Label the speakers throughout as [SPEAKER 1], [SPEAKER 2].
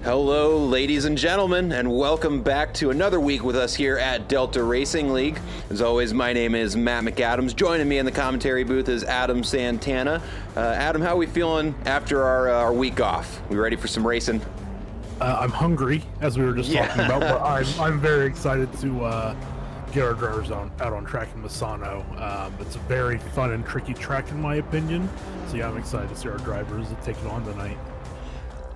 [SPEAKER 1] Hello, ladies and gentlemen, and welcome back to another week with us here at Delta Racing League. As always, my name is Matt McAdams. Joining me in the commentary booth is Adam Santana. Adam, how are we feeling after our week off? We ready for some racing?
[SPEAKER 2] I'm hungry, as we were just talking about, but I'm very excited to get our drivers out on track in Misano. It's a very fun and tricky track, in my opinion. So yeah, I'm excited to see our drivers take it on tonight.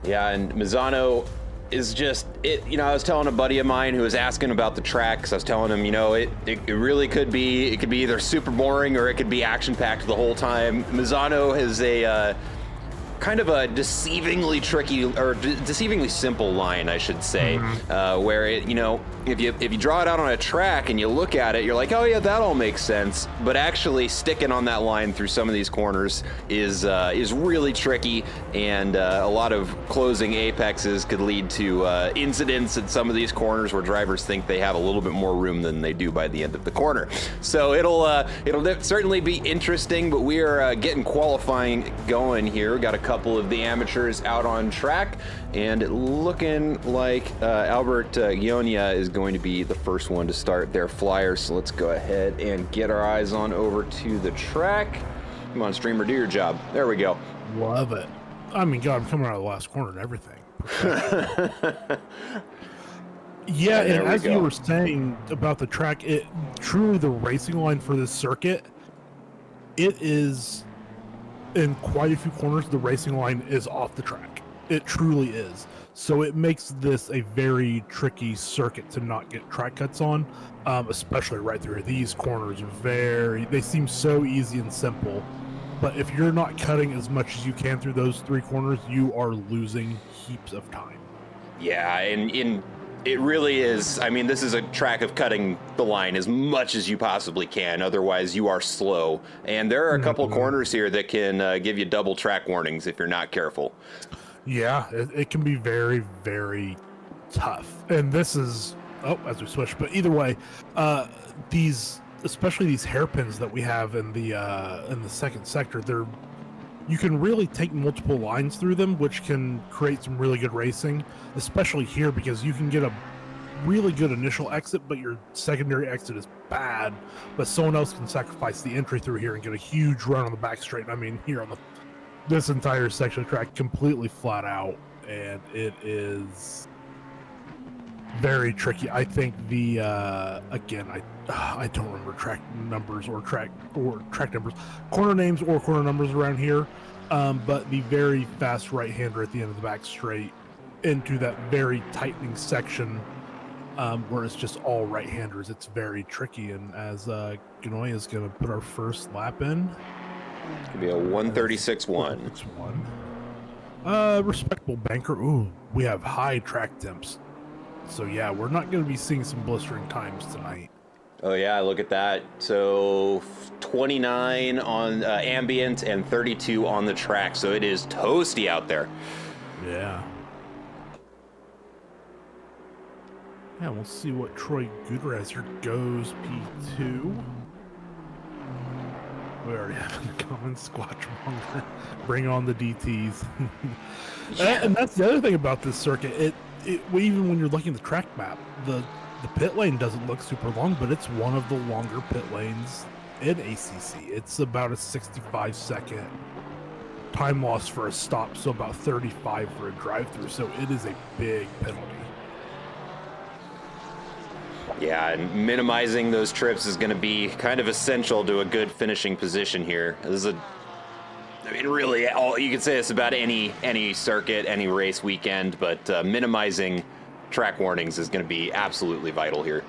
[SPEAKER 1] Yeah, and Misano is just it. You know, I was telling a buddy of mine who was asking about the track, because I was telling him, you know, it really could be either super boring or it could be action packed the whole time. Misano has a kind of a deceivingly tricky or deceivingly simple line, I should say, where it, you know, if you draw it out on a track and you look at it, you're like, oh yeah, that all makes sense. But actually sticking on that line through some of these corners is really tricky, and a lot of closing apexes could lead to incidents at some of these corners where drivers think they have a little bit more room than they do by the end of the corner. So it'll certainly be interesting, but we are getting qualifying going here. We got a couple of the amateurs out on track, and looking like Albert Gionia is going to be the first one to start their flyer. So let's go ahead and get our eyes on over to the track. Come on, streamer, do your job. There we go.
[SPEAKER 2] Love it. I mean, God, I'm coming out of the last corner and everything. Yeah, and as you were saying about the track, it truly, the racing line for this circuit, it is, in quite a few corners, the racing line is off the track. It truly is. So it makes this a very tricky circuit to not get track cuts on, especially right through these corners. They seem so easy and simple, but if you're not cutting as much as you can through those three corners, you are losing heaps of time.
[SPEAKER 1] Yeah, and it really is. I mean, this is a track of cutting the line as much as you possibly can. Otherwise, you are slow. And there are a couple corners here that can give you double track warnings if you're not careful.
[SPEAKER 2] Yeah, it can be very, very tough. And this is, as we switch, but either way, especially these hairpins that we have in the second sector, you can really take multiple lines through them, which can create some really good racing, especially here, because you can get a really good initial exit, but your secondary exit is bad, but someone else can sacrifice the entry through here and get a huge run on the back straight. I mean, here on this entire section of track completely flat out, and it is very tricky. I think again, I don't remember track numbers or track numbers, corner names or corner numbers around here, but the very fast right-hander at the end of the back straight into that very tightening section, where it's just all right-handers, it's very tricky. And as Ganoy is going to put our first lap in,
[SPEAKER 1] it's gonna be a 136.1.
[SPEAKER 2] Respectable banker. Ooh, we have high track temps. So yeah, we're not going to be seeing some blistering times tonight.
[SPEAKER 1] Oh yeah, look at that. So 29 on ambient and 32 on the track. So it is toasty out there.
[SPEAKER 2] Yeah. Yeah, we'll see what Troy Guderizer goes P2. We already have in the comments, Squatch Monger, bring on the DTs. And that's the other thing about this circuit. Even when you're looking at the track map, the pit lane doesn't look super long, but it's one of the longer pit lanes in ACC. It's about a 65-second time loss for a stop, so about 35 for a drive-through. So it is a big penalty.
[SPEAKER 1] Yeah, and minimizing those trips is going to be kind of essential to a good finishing position here. Really, all you can say this about any circuit, any race weekend, but minimizing track warnings is going to be absolutely vital here.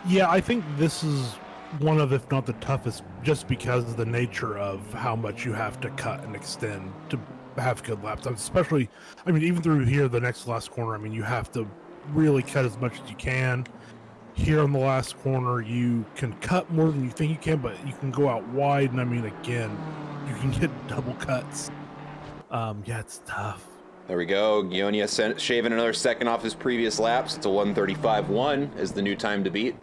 [SPEAKER 2] Yeah, I think this is one of, if not the toughest, just because of the nature of how much you have to cut and extend to have good lap times. Especially, I mean, even through here, the next last corner, I mean, you have to really cut as much as you can. Here on the last corner, you can cut more than you think you can, but you can go out wide, and I mean, again, you can get double cuts. Yeah, it's tough.
[SPEAKER 1] There we go. Gionia shaving another second off his previous laps. It's a 135.1 is the new time to beat.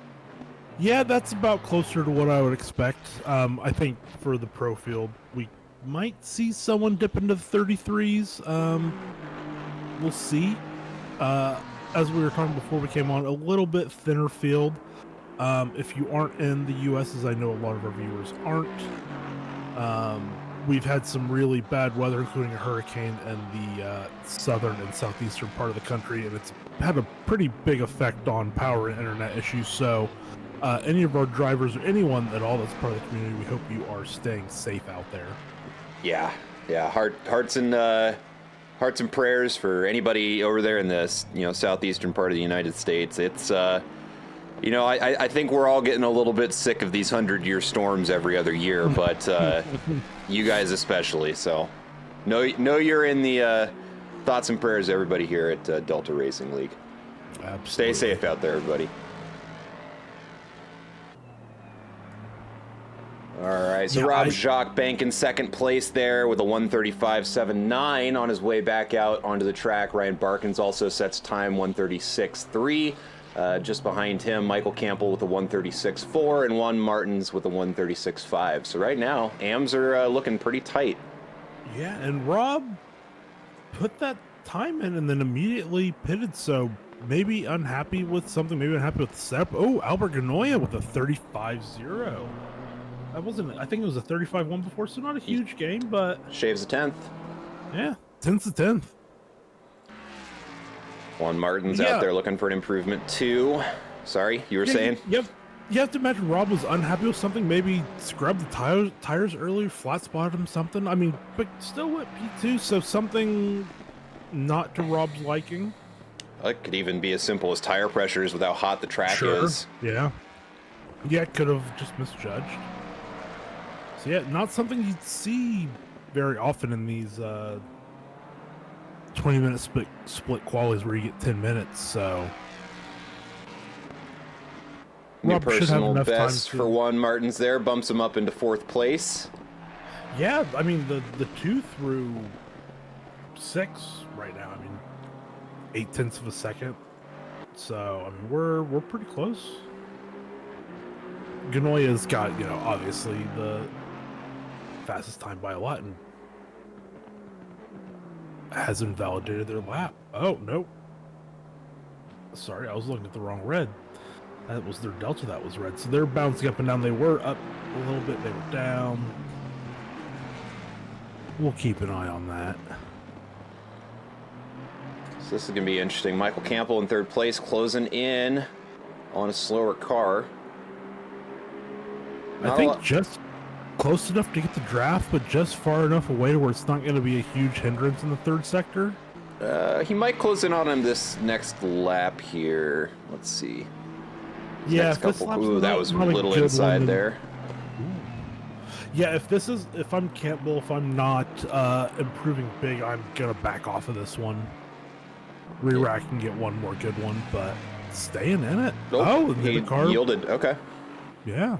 [SPEAKER 2] Yeah, that's about closer to what I would expect. I think for the pro field, we might see someone dip into the 33s. we'll see. As we were talking before we came on, a little bit thinner field. If you aren't in the U.S., as I know a lot of our viewers aren't, we've had some really bad weather, including a hurricane in the southern and southeastern part of the country, and it's had a pretty big effect on power and internet issues. So any of our drivers or anyone at all that's part of the community, we hope you are staying safe out there.
[SPEAKER 1] Yeah. Hearts and prayers for anybody over there in the southeastern part of the United States. It's I think we're all getting a little bit sick of these 100-year storms every other year, but you guys especially. So know you're in the thoughts and prayers, everybody here at Delta Racing League.
[SPEAKER 2] Absolutely.
[SPEAKER 1] Stay safe out there, everybody. All right, so Rob Jacques Bank in second place there with a 1:35.79 on his way back out onto the track. Ryan Barkins also sets time 1:36.3. Just behind him, Michael Campbell with a 1:36.4 and Juan Martins with a 1:36.5. So right now, AMs are looking pretty tight.
[SPEAKER 2] Yeah, and Rob put that time in and then immediately pitted, so maybe unhappy with something, maybe unhappy with the setup. Oh, Albert Ganoia with a 35.0. I think it was a 35.1 before, so not a huge game, but...
[SPEAKER 1] Shaves a 10th.
[SPEAKER 2] Yeah, 10th's a 10th.
[SPEAKER 1] Juan Martin's out there looking for an improvement too. Sorry, you were saying?
[SPEAKER 2] Yep. You have to imagine Rob was unhappy with something, maybe scrubbed the tires early, flat spotted him, something. I mean, but still went P2, so something not to Rob's liking.
[SPEAKER 1] It could even be as simple as tire pressures with how hot the track is.
[SPEAKER 2] Yeah. Yeah, it could have just misjudged. So yeah, not something you'd see very often in these 20-minute split qualies where you get 10 minutes, so...
[SPEAKER 1] New personal best for Juan Martins there, bumps him up into 4th place.
[SPEAKER 2] Yeah, I mean, the 2 through 6 right now, I mean, 0.8 of a second. So, I mean, we're pretty close. Ganoia's got, obviously the fastest time by a lot and has invalidated their lap. Oh, nope. Sorry, I was looking at the wrong red. That was their delta that was red. So they're bouncing up and down. They were up a little bit. They were down. We'll keep an eye on that.
[SPEAKER 1] So this is going to be interesting. Michael Campbell in 3rd place, closing in on a slower car.
[SPEAKER 2] I think just close enough to get the draft, but just far enough away to where it's not going to be a huge hindrance in the 3rd sector.
[SPEAKER 1] He might close in on him this next lap here. Let's see.
[SPEAKER 2] Yeah,
[SPEAKER 1] ooh, that was a little inside there.
[SPEAKER 2] Yeah, if I'm Campbell, if I'm not improving big, I'm gonna back off of this one. Re-rack and get one more good one, but staying in it.
[SPEAKER 1] Nope.
[SPEAKER 2] Oh,
[SPEAKER 1] he yielded. Okay.
[SPEAKER 2] Yeah.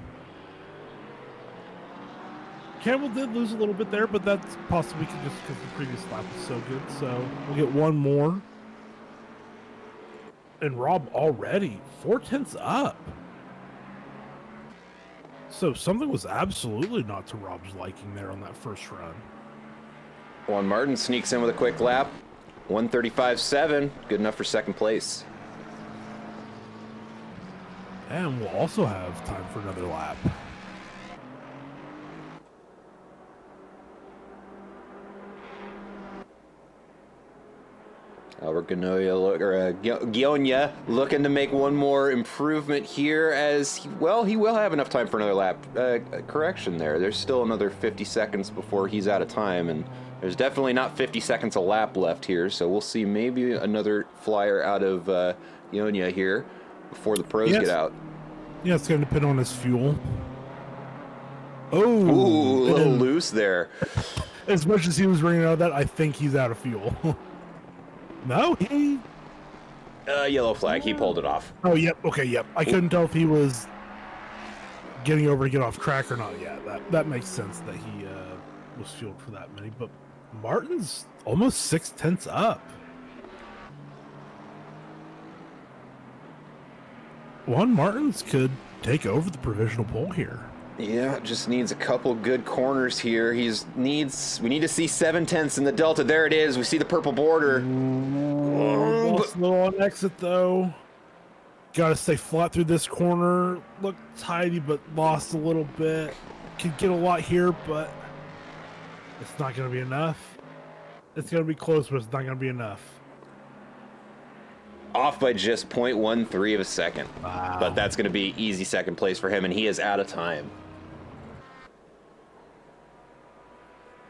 [SPEAKER 2] Campbell did lose a little bit there, but that's possibly just because the previous lap was so good. So we'll get one more. And Rob already 0.4 up. So something was absolutely not to Rob's liking there on that first run.
[SPEAKER 1] Juan Martin sneaks in with a quick lap. 1:35.7, good enough for 2nd place.
[SPEAKER 2] And we'll also have time for another lap.
[SPEAKER 1] Albert Gionia looking to make one more improvement here as, he will have enough time for another lap. Correction there. There's still another 50 seconds before he's out of time, and there's definitely not 50 seconds a lap left here, so we'll see maybe another flyer out of Gionia here before the pros get out.
[SPEAKER 2] Yeah, it's going to depend on his fuel. Oh!
[SPEAKER 1] Ooh, a little loose there.
[SPEAKER 2] As much as he was ringing out of that, I think he's out of fuel. No, he...
[SPEAKER 1] Yellow flag. He pulled it off.
[SPEAKER 2] Oh, yep. Okay, yep. I couldn't tell if he was getting over to get off track or not yet. That makes sense that he was fueled for that many. But Martin's almost 0.6 up. Juan Martins could take over the provisional pole here.
[SPEAKER 1] Yeah, just needs a couple good corners here. We need to see 0.7 in the Delta. There it is. We see the purple border.
[SPEAKER 2] Little on exit though. Got to stay flat through this corner. Look tidy, but lost a little bit. Can get a lot here, but it's not going to be enough. It's going to be close, but it's not going to be enough.
[SPEAKER 1] Off by just 0.13 of a second.
[SPEAKER 2] Wow.
[SPEAKER 1] But that's going to be easy second place for him, and he is out of time.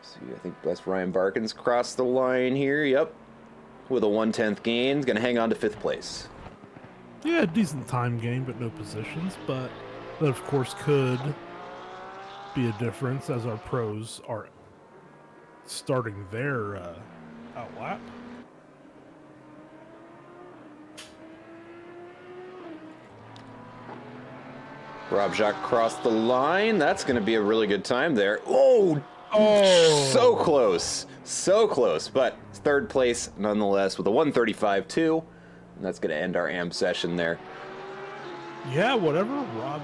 [SPEAKER 1] See, I think that's Ryan Barkins crossed the line here. Yep. With a 1/10 gain. He's going to hang on to 5th place.
[SPEAKER 2] Yeah, decent time gain, but no positions. But that, of course, could be a difference as our pros are starting their outlap.
[SPEAKER 1] Rob Jacques crossed the line. That's going to be a really good time there. Oh, so close. So close. But 3rd place nonetheless with a 1:35.2. And that's going to end our AM session there.
[SPEAKER 2] Yeah, whatever Rob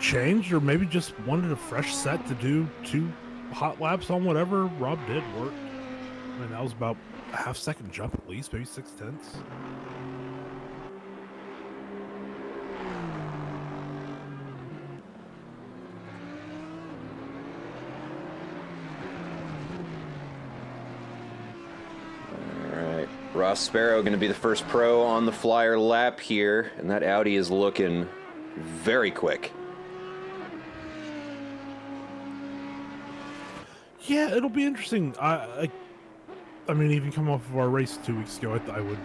[SPEAKER 2] changed, or maybe just wanted a fresh set to do 2 hot laps on whatever Rob did work. I mean, that was about a half-second jump at least, maybe 0.6.
[SPEAKER 1] Ross Sparrow going to be the first pro on the flyer lap here, and that Audi is looking very quick.
[SPEAKER 2] Yeah, it'll be interesting. I mean, even coming off of our race 2 weeks ago, I would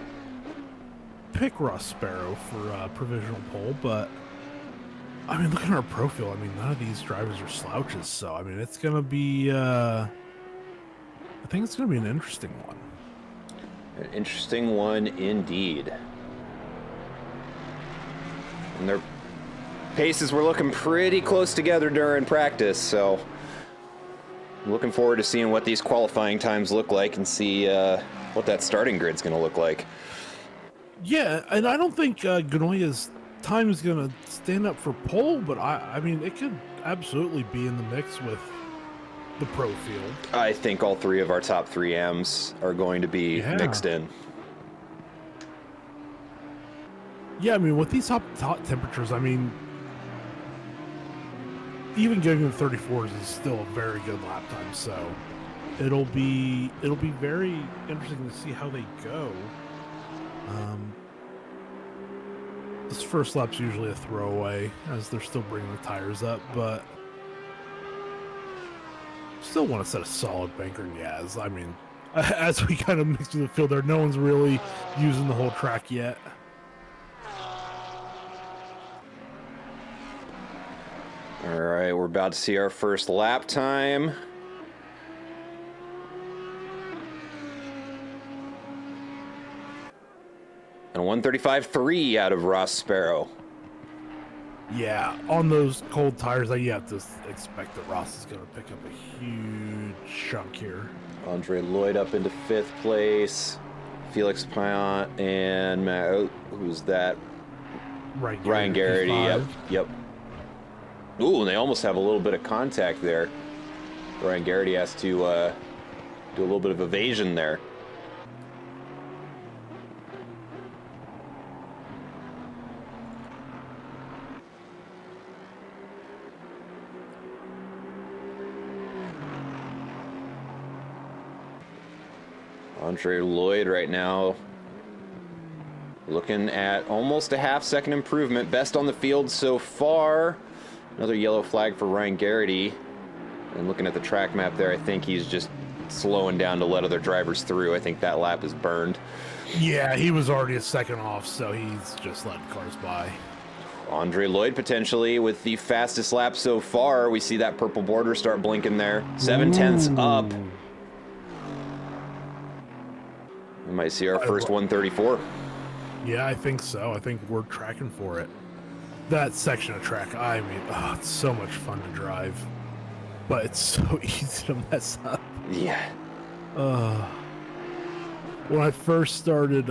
[SPEAKER 2] pick Ross Sparrow for provisional pole, but I mean, look at our profile. I mean, none of these drivers are slouches, so I mean, it's gonna be. I think it's gonna be an interesting one.
[SPEAKER 1] An interesting one indeed. And their paces were looking pretty close together during practice, so I'm looking forward to seeing what these qualifying times look like and see what that starting grid's going to look like.
[SPEAKER 2] Yeah, and I don't think Ganoya's time is going to stand up for pole, but I mean, it could absolutely be in the mix with the pro field.
[SPEAKER 1] I think all 3 of our top 3Ms are going to be mixed in.
[SPEAKER 2] Yeah, I mean, with these hot temperatures, I mean, even getting the 34s is still a very good lap time. So it'll be very interesting to see how they go. This first lap's usually a throwaway as they're still bringing the tires up, but still want to set a solid banker in Yaz. I mean, as we kind of mix through the field there, no one's really using the whole track yet.
[SPEAKER 1] All right, we're about to see our first lap time. And a 1:35.3 out of Ross Sparrow.
[SPEAKER 2] Yeah, on those cold tires, you have to expect that Ross is going to pick up a huge chunk here.
[SPEAKER 1] Andre Lloyd up into 5th place. Felix Payan and Matt, who's that? Ryan Garrity. Yep. Ooh, and they almost have a little bit of contact there. Ryan Garrity has to do a little bit of evasion there. Andre Lloyd right now looking at almost a half-second improvement. Best on the field so far. Another yellow flag for Ryan Garrity. And looking at the track map there, I think he's just slowing down to let other drivers through. I think that lap is burned.
[SPEAKER 2] Yeah, he was already a second off, so he's just letting cars by.
[SPEAKER 1] Andre Lloyd potentially with the fastest lap so far. We see that purple border start blinking there. 7/10 up. We might see our first 1:34.
[SPEAKER 2] Yeah, I think so. I think we're tracking for it. That section of track, I mean, it's so much fun to drive, but it's so easy to mess up.
[SPEAKER 1] Yeah.
[SPEAKER 2] When I first started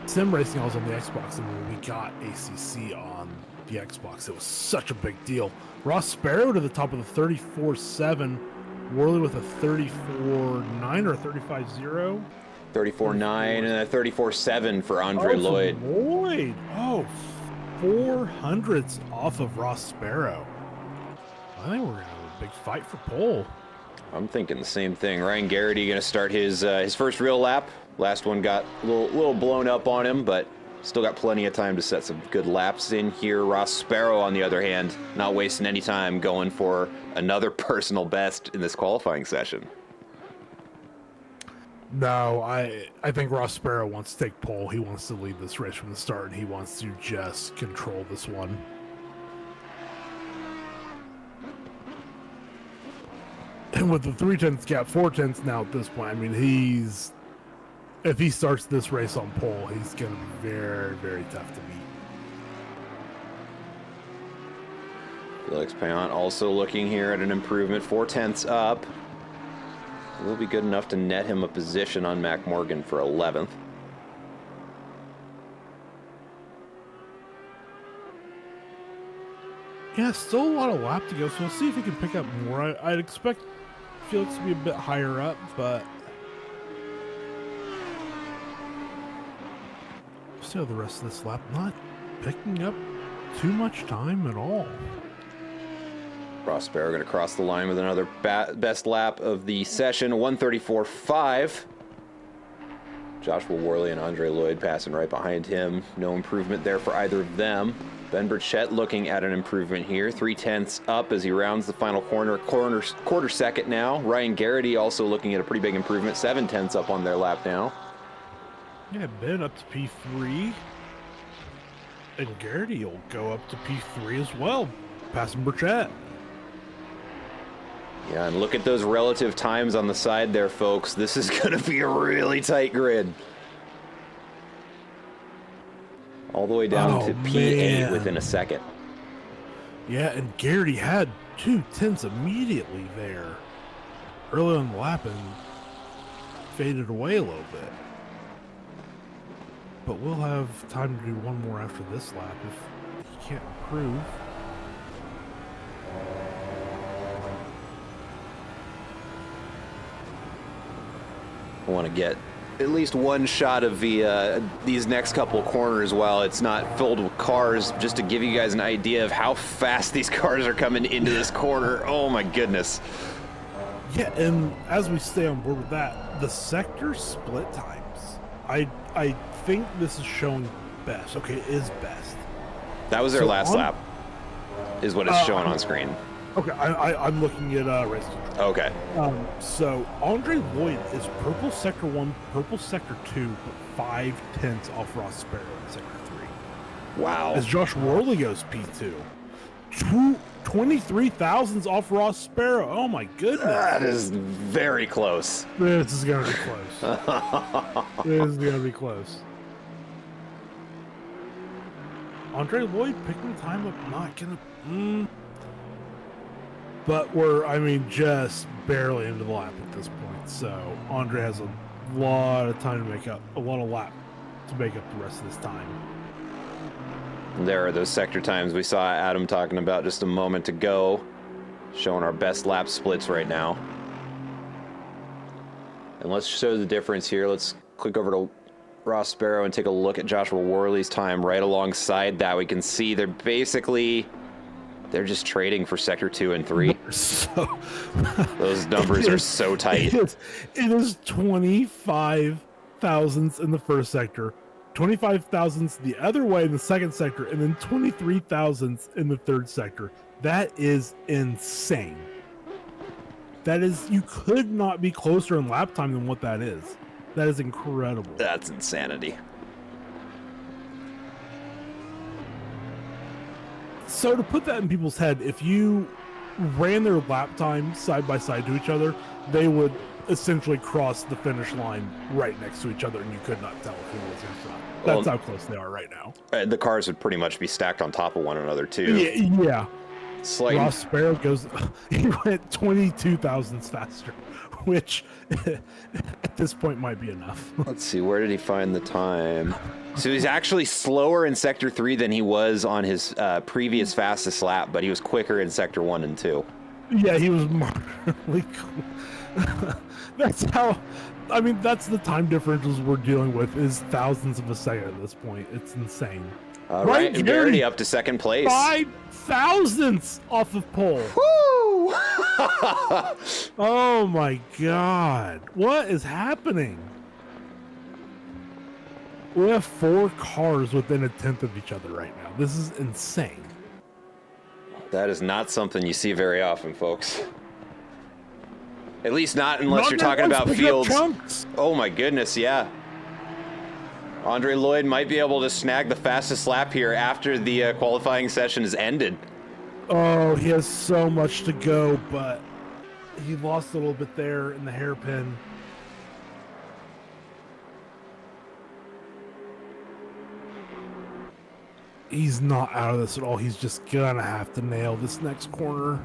[SPEAKER 2] sim racing, I was on the Xbox, and when we got ACC on the Xbox, it was such a big deal. Ross Sparrow to the top of the 34.7, Worley with a 34.9 or a 35.0.
[SPEAKER 1] 34.9 and a 34.7 for Andre Lloyd.
[SPEAKER 2] Lloyd. Oh, 400s off of Ross Sparrow. I think we're going to have a big fight for pole.
[SPEAKER 1] I'm thinking the same thing. Ryan Garrity going to start his first real lap. Last one got a little blown up on him, but still got plenty of time to set some good laps in here. Ross Sparrow, on the other hand, not wasting any time, going for another personal best in this qualifying session.
[SPEAKER 2] No, I think Ross Sparrow wants to take pole. He wants to lead this race from the start, and he wants to just control this one. And with the 3/10 gap, 4/10 now at this point, I mean, if he starts this race on pole, he's going to be very, very tough to beat.
[SPEAKER 1] Felix Payan also looking here at an improvement, 4/10 up. Will be good enough to net him a position on Mac Morgan for 11th.
[SPEAKER 2] Yeah, still a lot of lap to go, so we'll see if he can pick up more. I'd expect Felix to be a bit higher up, but still the rest of this lap not picking up too much time at all.
[SPEAKER 1] Ross Sparrow going to cross the line with another best lap of the session, 134.5. Joshua Worley and Andre Lloyd passing right behind him. No improvement there for either of them. Ben Burchett looking at an improvement here, 3/10 up as he rounds the final quarter second now. Ryan Garrity also looking at a pretty big improvement, 7/10 up on their lap now.
[SPEAKER 2] Yeah, Ben up to P3. And Garrity will go up to P3 as well, passing Burchett.
[SPEAKER 1] Yeah, and look at those relative times on the side there, folks. This is going to be a really tight grid. All the way down to P8 within a second.
[SPEAKER 2] Yeah, and Garrity had 2/10 immediately there. Early on the lap and faded away a little bit. But we'll have time to do one more after this lap if he can't improve.
[SPEAKER 1] I want to get at least one shot of these next couple of corners while it's not filled with cars, just to give you guys an idea of how fast these cars are coming into this corner. Oh my goodness.
[SPEAKER 2] Yeah, and as we stay on board with that, the sector split times. I think this is showing best. Okay, it is best.
[SPEAKER 1] That was their last lap, is what it's showing on screen.
[SPEAKER 2] Okay, I'm looking at race control.
[SPEAKER 1] Okay.
[SPEAKER 2] So Andre Lloyd is purple sector 1, purple sector 2, but 5/10 off Ross Sparrow in sector 3.
[SPEAKER 1] Wow.
[SPEAKER 2] As Josh Worley goes P2. 23 thousandths off Ross Sparrow. Oh my goodness.
[SPEAKER 1] That is very close.
[SPEAKER 2] This is going to be close. This is going to be close. Andre Lloyd picking the time up, not going to... But we're, I mean, just barely into the lap at this point. So Andre has a lot of time to make up, a lot of lap to make up the rest of this time.
[SPEAKER 1] There are those sector times we saw Adam talking about just a moment ago, showing our best lap splits right now. And let's show the difference here. Let's click over to Ross Sparrow and take a look at Joshua Worley's time right alongside that. We can see they're just trading for sector 2 and 3.
[SPEAKER 2] So,
[SPEAKER 1] those numbers are so tight.
[SPEAKER 2] It is 25 thousandths in the first sector, 25 thousandths the other way in the second sector, and then 23 thousandths in the third sector. That is insane. That is, you could not be closer in lap time than what that is. That is incredible.
[SPEAKER 1] That's insanity.
[SPEAKER 2] So to put that in people's head, if you ran their lap time side by side to each other, they would essentially cross the finish line right next to each other, and you could not tell who was in front. That's how close they are right now.
[SPEAKER 1] The cars would pretty much be stacked on top of one another, too.
[SPEAKER 2] Yeah.
[SPEAKER 1] Slight...
[SPEAKER 2] Ross Sparrow he went 22 thousandths faster, which at this point might be enough.
[SPEAKER 1] Let's see, where did he find the time? So he's actually slower in sector 3 than he was on his previous fastest lap, but he was quicker in sector 1 and 2.
[SPEAKER 2] Yeah, he was marginally cool. That's how I mean, that's the time differentials we're dealing with is thousandths of a second at this point. It's insane.
[SPEAKER 1] Ryan Garrity up to second place.
[SPEAKER 2] 5 thousandths off of pole.
[SPEAKER 1] Woo!
[SPEAKER 2] Oh my god. What is happening? We have 4 cars within a tenth of each other right now. This is insane.
[SPEAKER 1] That is not something you see very often, folks. At least not unless you're talking about fields. Oh my goodness, yeah. Andre Lloyd might be able to snag the fastest lap here after the qualifying session is ended.
[SPEAKER 2] Oh, he has so much to go, but he lost a little bit there in the hairpin. He's not out of this at all. He's just gonna have to nail this next corner.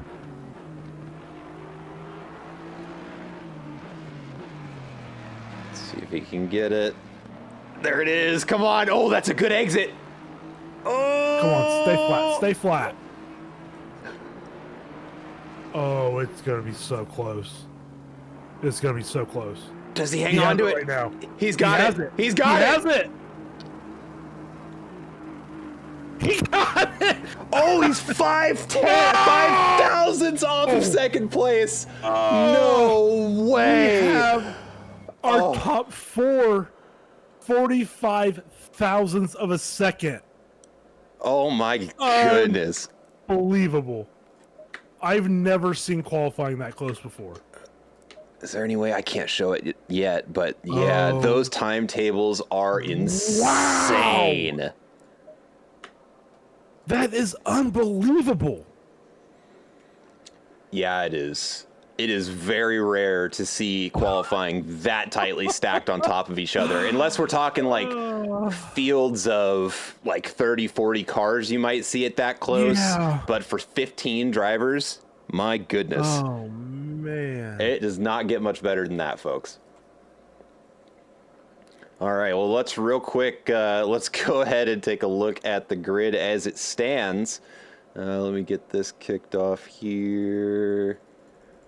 [SPEAKER 1] Let's see if he can get it. There it is. Come on. Oh, that's a good exit. Oh!
[SPEAKER 2] Come on, stay flat. Stay flat. Oh, it's gonna be so close. It's gonna be so close.
[SPEAKER 1] Does he hang on to it
[SPEAKER 2] right now?
[SPEAKER 1] He's got it. He's got it.
[SPEAKER 2] He has it. He got it.
[SPEAKER 1] Oh, he's 5 thousandths off of second place. No way.
[SPEAKER 2] We have our top 4 45 thousandths of a second.
[SPEAKER 1] Oh my goodness.
[SPEAKER 2] Unbelievable. I've never seen qualifying that close before.
[SPEAKER 1] Is there any way I can't show it yet? But yeah, those timetables are insane.
[SPEAKER 2] Wow. That is unbelievable.
[SPEAKER 1] Yeah, it is. It is very rare to see qualifying that tightly stacked on top of each other. Unless we're talking like fields of like 30, 40 cars, you might see it that close.
[SPEAKER 2] Yeah.
[SPEAKER 1] But for 15 drivers, my goodness.
[SPEAKER 2] Oh, man.
[SPEAKER 1] It does not get much better than that, folks. All right, well, let's real quick, let's go ahead and take a look at the grid as it stands. Let me get this kicked off here.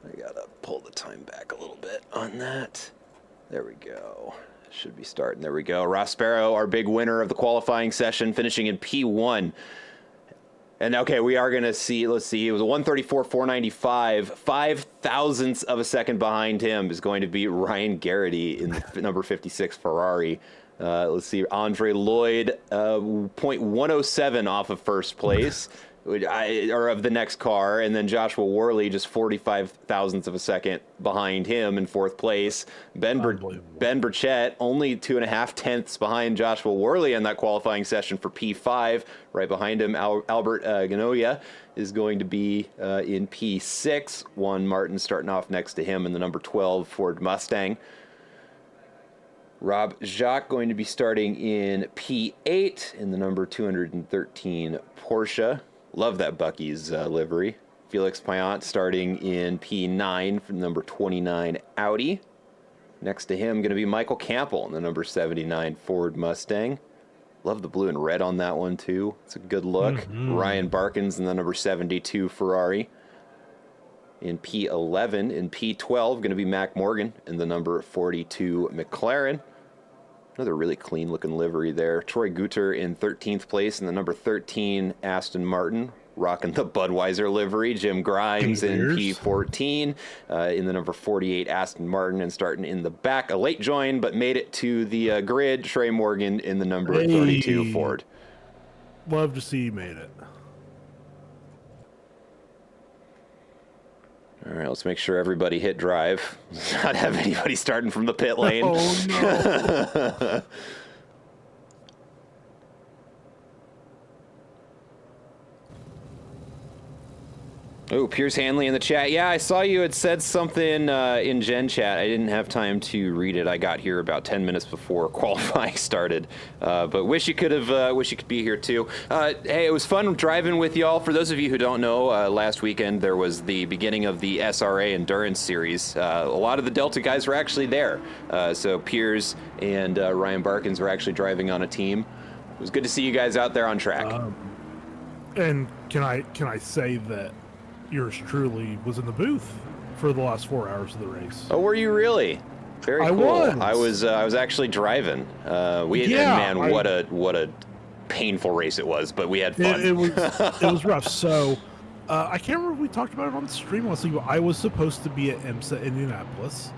[SPEAKER 1] I gotta pull the time back a little bit on that. There we go. Should be starting. There we go. Ross Sparrow, our big winner of the qualifying session, finishing in P1. And okay, we are going to see, let's see, it was a 134.495. 5 thousandths of a second behind him is going to be Ryan Garrity in the number 56 Ferrari. Let's see, Andre Lloyd, 0.107 off of first place, or of the next car. And then Joshua Worley, just 45 thousandths of a second behind him in fourth place. Ben Burchett, only 2.5 tenths behind Joshua Worley in that qualifying session for P5. Right behind him, Albert Ganoia is going to be in P6. Juan Martin starting off next to him in the number 12 Ford Mustang. Rob Jacques going to be starting in P8 in the number 213 Porsche. Love that Buc-ee's livery. Felix Payant starting in P9 from number 29 Audi. Next to him going to be Michael Campbell in the number 79 Ford Mustang. Love the blue and red on that one too. It's a good look. Mm-hmm. Ryan Barkins in the number 72 Ferrari. In P11, in P12 going to be Mac Morgan in the number 42 McLaren. Another really clean-looking livery there. Troy Guter in 13th place in the number 13 Aston Martin, rocking the Budweiser livery. Jim Grimes in P14 in the number 48 Aston Martin, and starting in the back, a late join, but made it to the grid, Trey Morgan in the number 32 Ford.
[SPEAKER 2] Love to see you made it.
[SPEAKER 1] All right, let's make sure everybody hit drive. Not have anybody starting from the pit lane.
[SPEAKER 2] Oh, no.
[SPEAKER 1] Oh, Pierce Hanley in the chat. Yeah, I saw you had said something in Gen Chat. I didn't have time to read it. I got here about 10 minutes before qualifying started. But wish you could be here too. Hey, it was fun driving with y'all. For those of you who don't know, last weekend there was the beginning of the SRA Endurance Series. A lot of the Delta guys were actually there. So Piers and Ryan Barkins were actually driving on a team. It was good to see you guys out there on track.
[SPEAKER 2] And can I say that yours truly was in the booth for the last 4 hours of the race.
[SPEAKER 1] Oh, were you really? Very
[SPEAKER 2] I
[SPEAKER 1] cool.
[SPEAKER 2] was.
[SPEAKER 1] I was actually driving. What a painful race it was, but we had fun.
[SPEAKER 2] It was rough. So I can't remember if we talked about it on the stream last week, but I was supposed to be at IMSA Indianapolis.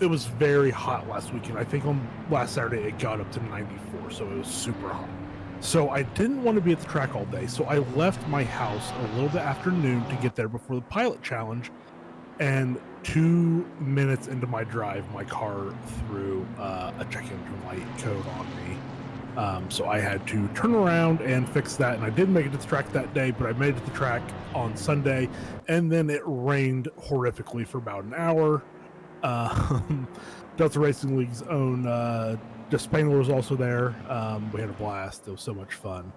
[SPEAKER 2] It was very hot last weekend. I think on last Saturday it got up to 94, so it was super hot. So I didn't want to be at the track all day, so I left my house a little bit after noon to get there before the pilot challenge. And 2 minutes into my drive, my car threw a check engine light code on me. So I had to turn around and fix that. And I didn't make it to the track that day, but I made it to the track on Sunday. And then it rained horrifically for about an hour. Delta Racing League's own Just Spangler was also there. We had a blast. It was so much fun.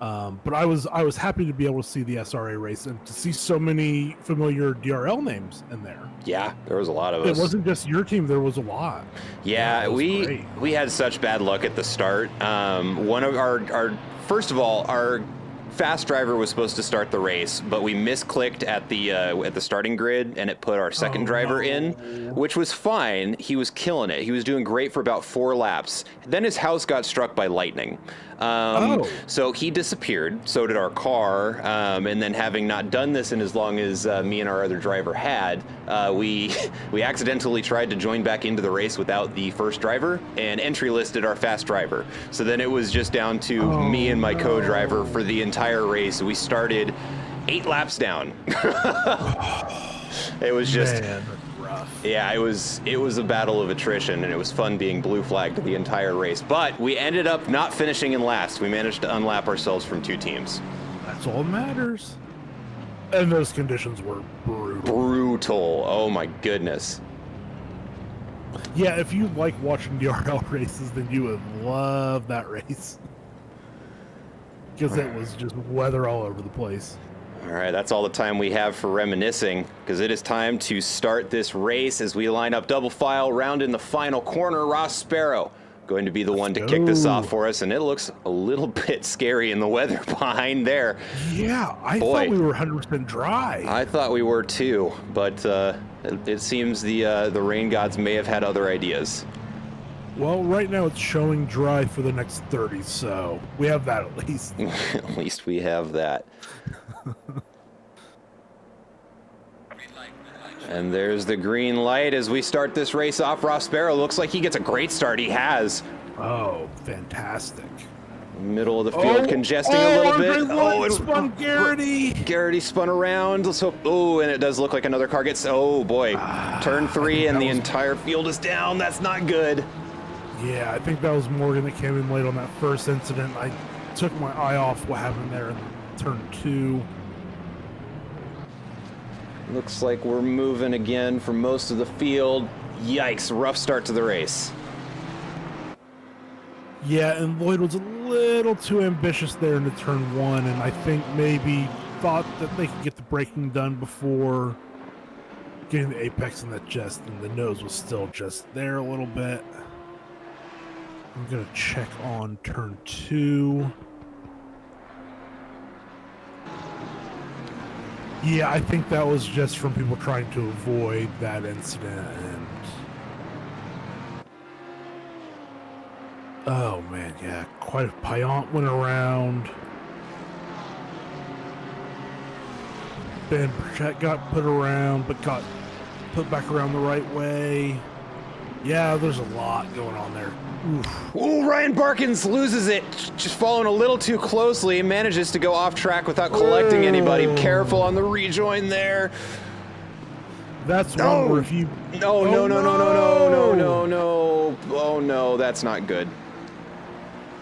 [SPEAKER 2] But I was happy to be able to see the SRA race and to see so many familiar DRL names in there.
[SPEAKER 1] Yeah, there was a lot of us.
[SPEAKER 2] It wasn't just your team; there was a lot.
[SPEAKER 1] Yeah, we had such bad luck at the start. One of our first of all, our fast driver was supposed to start the race, but we misclicked at the starting grid, and it put our second driver in, which was fine. He was killing it. He was doing great for about 4 laps. Then his house got struck by lightning. So he disappeared. So did our car. And then, having not done this in as long as me and our other driver had, we accidentally tried to join back into the race without the first driver and entry listed our fast driver. So then it was just down to me and my co-driver for the entire race. We started 8 laps down. It was just.
[SPEAKER 2] Man, rough.
[SPEAKER 1] Yeah, it was a battle of attrition, and it was fun being blue flagged the entire race. But we ended up not finishing in last. We managed to unlap ourselves from 2 teams.
[SPEAKER 2] That's all that matters. And those conditions were brutal.
[SPEAKER 1] Brutal. Oh my goodness.
[SPEAKER 2] Yeah, if you like watching DRL races, then you would love that race. Because it was just weather all over the place.
[SPEAKER 1] All right, that's all the time we have for reminiscing, because it is time to start this race as we line up double file round in the final corner. Ross Sparrow going to be the one to kick this off for us, and it looks a little bit scary in the weather behind there.
[SPEAKER 2] Yeah, I thought we were 100% dry.
[SPEAKER 1] I thought we were too, but it seems the rain gods may have had other ideas.
[SPEAKER 2] Well, right now it's showing dry for the next 30, so we have that at least.
[SPEAKER 1] At least we have that. And there's the green light as we start this race off. Ross Sparrow looks like he gets a great start. He has.
[SPEAKER 2] Oh, fantastic.
[SPEAKER 1] Middle of the field congesting a little bit.
[SPEAKER 2] It spun Garrity.
[SPEAKER 1] Garrity spun around. Let's hope. Oh, and it does look like another car gets. Oh, boy. Turn 3 and the entire field is down. That's not good.
[SPEAKER 2] Yeah, I think that was Morgan that came in late on that first incident. I took my eye off what happened there in turn 2.
[SPEAKER 1] Looks like we're moving again for most of the field. Yikes, rough start to the race.
[SPEAKER 2] Yeah, and Lloyd was a little too ambitious there into turn 1, and I think maybe thought that they could get the braking done before getting the apex, and the nose was still just there a little bit. I'm gonna check on turn 2. Yeah, I think that was just from people trying to avoid that incident. And oh man, yeah, quite a Piant went around. Ben Burchett got put around, but got put back around the right way. Yeah, there's a lot going on there. Oof.
[SPEAKER 1] Ooh, Ryan Barkins loses it, just following a little too closely, manages to go off track without collecting anybody. Careful on the rejoin there.
[SPEAKER 2] That's one where if you...
[SPEAKER 1] No. Oh no, that's not good.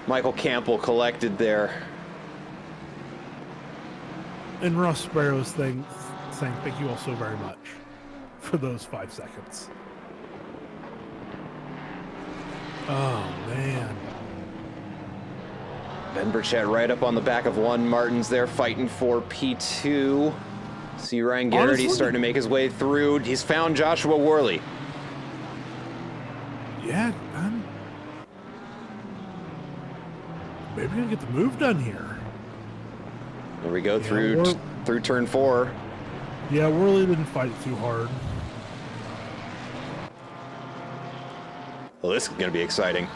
[SPEAKER 1] Michael Campbell collected there.
[SPEAKER 2] And Ross Sparrow's saying thank you all so very much for those 5 seconds. Oh, man.
[SPEAKER 1] Ben Burchett right up on the back of one. Martin's there fighting for P2. See Ryan Garrity starting to make his way through. He's found Joshua Worley.
[SPEAKER 2] Yeah, maybe gonna get the move done here.
[SPEAKER 1] There we go, through turn 4.
[SPEAKER 2] Yeah, Worley didn't fight it too hard.
[SPEAKER 1] Well, this is going to be exciting.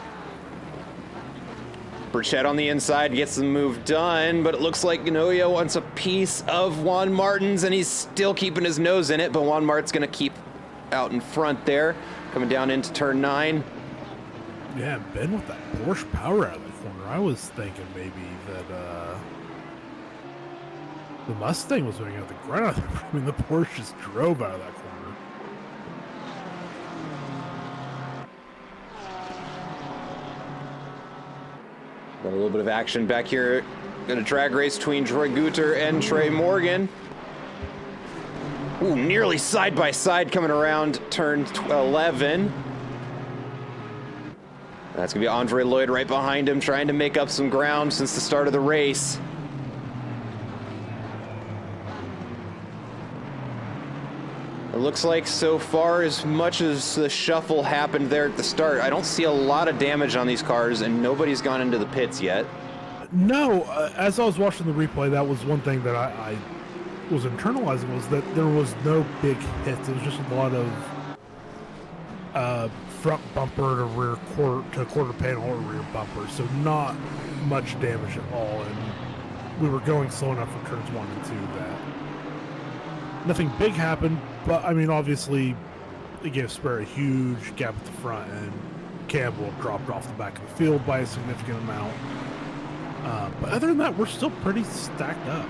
[SPEAKER 1] Burchett on the inside gets the move done, but it looks like Ganoia wants a piece of Juan Martin's, and he's still keeping his nose in it, but Juan Mart's going to keep out in front there, coming down into turn 9.
[SPEAKER 2] Yeah, Ben with that Porsche power out of the corner. I was thinking maybe that the Mustang was moving out the ground. I mean, the Porsche just drove out of that corner.
[SPEAKER 1] Got a little bit of action back here. Got a drag race between Troy Guter and Trey Morgan. Ooh, nearly side by side coming around turn 11. That's gonna be Andre Lloyd right behind him, trying to make up some ground since the start of the race. It looks like so far, as much as the shuffle happened there at the start, I don't see a lot of damage on these cars, and nobody's gone into the pits yet.
[SPEAKER 2] No, as I was watching the replay, that was one thing that I was internalizing, was that there was no big hits. It was just a lot of front bumper to rear quarter panel or rear bumper, so not much damage at all. And we were going slow enough for turns 1 and 2 that nothing big happened. But I mean, obviously, it gave Spare a huge gap at the front, and Campbell dropped off the back of the field by a significant amount. But other than that, we're still pretty stacked up.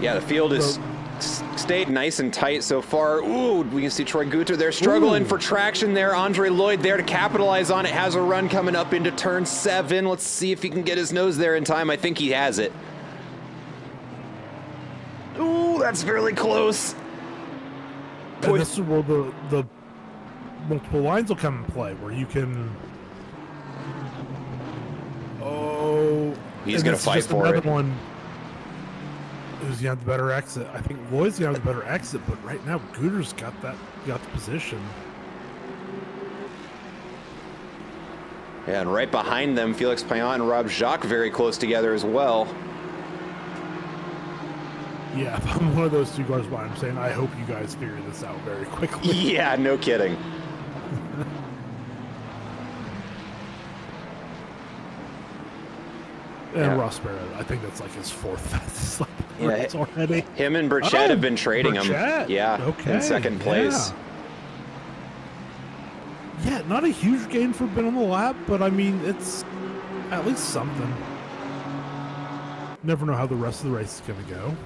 [SPEAKER 1] Yeah, the field has stayed nice and tight so far. Ooh, we can see Troy Guter there struggling for traction there. Andre Lloyd there to capitalize on it. Has a run coming up into turn 7. Let's see if he can get his nose there in time. I think he has it. Ooh, that's fairly close.
[SPEAKER 2] And this is where the multiple lines will come in play, where you can... Oh...
[SPEAKER 1] He's going to fight for it.
[SPEAKER 2] One who's going to have the better exit. I think Lloyd's going to have the better exit, but right now, Guter's got the position.
[SPEAKER 1] Yeah, and right behind them, Felix Payan and Rob Jacques very close together as well.
[SPEAKER 2] Yeah, if I'm one of those two cars behind, I'm saying I hope you guys figure this out very quickly.
[SPEAKER 1] Yeah, no kidding.
[SPEAKER 2] And Ross Barrett, I think that's like his 4th fastest lap race already.
[SPEAKER 1] Him and Burchett have been trading him. Yeah,
[SPEAKER 2] okay,
[SPEAKER 1] in second place.
[SPEAKER 2] Yeah, not a huge gain for Ben on the lap, but I mean, it's at least something. Never know how the rest of the race is going to go.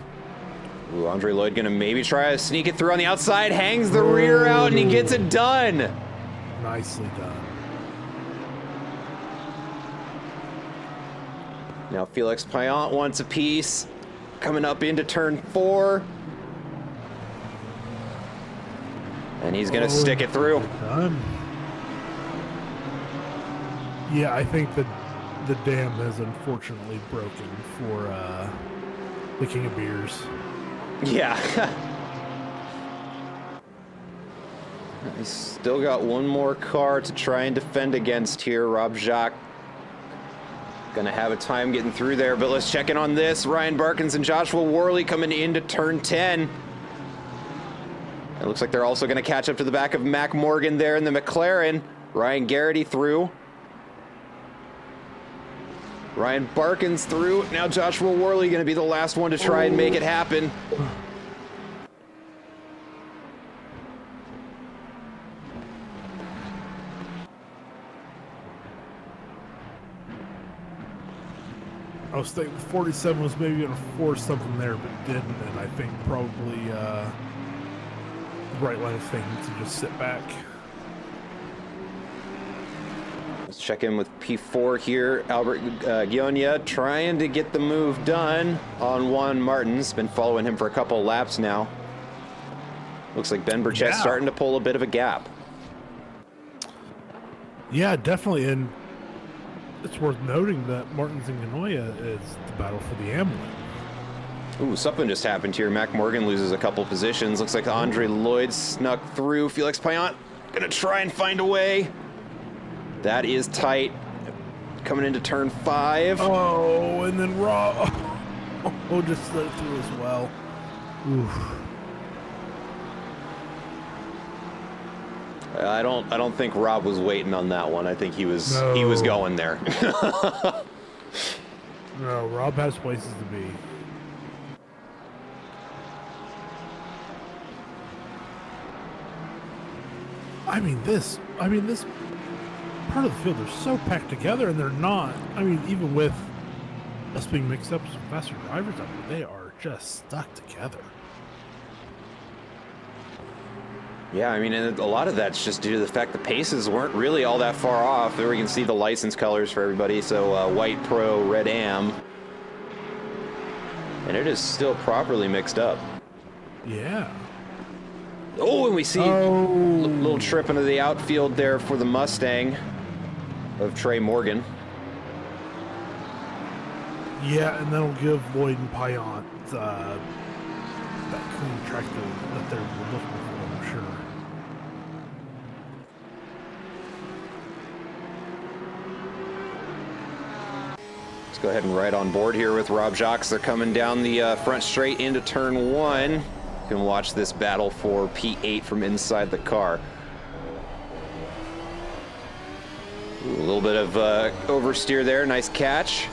[SPEAKER 1] Ooh, Andre Lloyd going to maybe try to sneak it through on the outside, hangs the rear out, and he gets it done.
[SPEAKER 2] Nicely done.
[SPEAKER 1] Now Felix Payan wants a piece, coming up into turn 4. And he's going to stick it through.
[SPEAKER 2] Done. Yeah, I think that the dam has unfortunately broken for the King of Beers.
[SPEAKER 1] Yeah. He's still got one more car to try and defend against here. Rob Jacques gonna have a time getting through there, but let's check in on this. Ryan Barkins and Joshua Worley coming into turn 10. It looks like they're also gonna catch up to the back of Mac Morgan there in the McLaren. Ryan Garrity through. Ryan Barkins through. Now Joshua Worley gonna be the last one to try and make it happen.
[SPEAKER 2] I was thinking 47 was maybe going to force something there, but didn't, and I think probably the right line of thinking to just sit back.
[SPEAKER 1] Let's check in with P4 here. Albert Gionia trying to get the move done on Juan Martins. Been following him for a couple laps now. Looks like Ben Burchett's starting to pull a bit of a gap.
[SPEAKER 2] Yeah, definitely, and it's worth noting that Martins and Ganoia is the battle for the AM win.
[SPEAKER 1] Ooh, something just happened here. Mac Morgan loses a couple positions. Looks like Andre Lloyd snuck through. Felix Payan gonna try and find a way. That is tight. Coming into turn 5.
[SPEAKER 2] Oh, and then Raw. Oh, just slid it through as well. Oof.
[SPEAKER 1] I don't think Rob was waiting on that one. I think he was going there.
[SPEAKER 2] No, Rob has places to be. I mean this part of the field, they're so packed together, and they're not. I mean, even with us being mixed up with some faster drivers out there, they are just stuck together.
[SPEAKER 1] Yeah, I mean, and a lot of that's just due to the fact the paces weren't really all that far off. There we can see the license colors for everybody. So white pro, red am. And it is still properly mixed up.
[SPEAKER 2] Yeah.
[SPEAKER 1] Oh, and we see a little trip into the outfield there for the Mustang of Trey Morgan.
[SPEAKER 2] Yeah, and that'll give Lloyd and Piant that clean track that they're looking for, I'm sure.
[SPEAKER 1] Let's go ahead and ride on board here with Rob Jacques. They're coming down the front straight into turn 1. You can watch this battle for P8 from inside the car. Ooh, a little bit of oversteer there. Nice catch.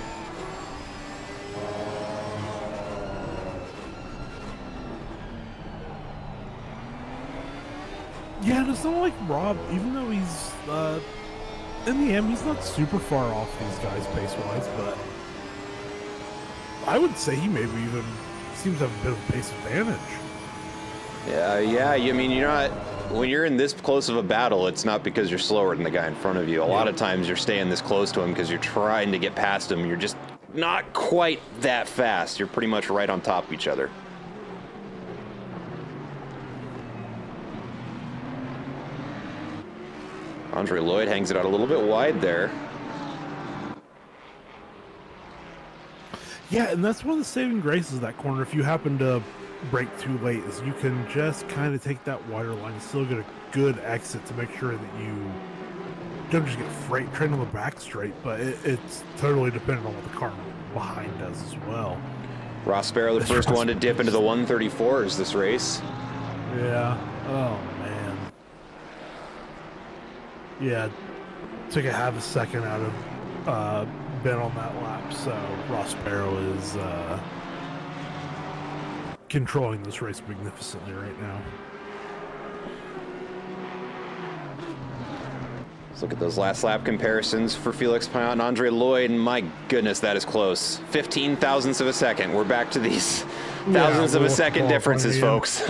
[SPEAKER 2] Yeah, and it's not like Rob, even though he's, in the end, he's not super far off these guys pace-wise, but I would say he maybe even seems to have a bit of a pace advantage.
[SPEAKER 1] Yeah, I mean, you're not, when you're in this close of a battle, it's not because you're slower than the guy in front of you. A lot of times you're staying this close to him because you're trying to get past him. You're just not quite that fast. You're pretty much right on top of each other. Andre Lloyd hangs it out a little bit wide there.
[SPEAKER 2] Yeah, and that's one of the saving graces of that corner. If you happen to brake too late, is you can just kind of take that wider line and still get a good exit to make sure that you don't just get freight trained on the back straight, but it's totally dependent on what the car behind does as well.
[SPEAKER 1] Ross Sparrow, the first one to dip into the 134s this race.
[SPEAKER 2] Yeah. Oh, man. Yeah. Took a half a second out of Ben on that lap, so Ross Sparrow is controlling this race magnificently right now.
[SPEAKER 1] Let's look at those last lap comparisons for Felix Piant and Andre Lloyd, and my goodness, that is close. 15 thousandths of a second. We're back to these thousands of a second differences, folks.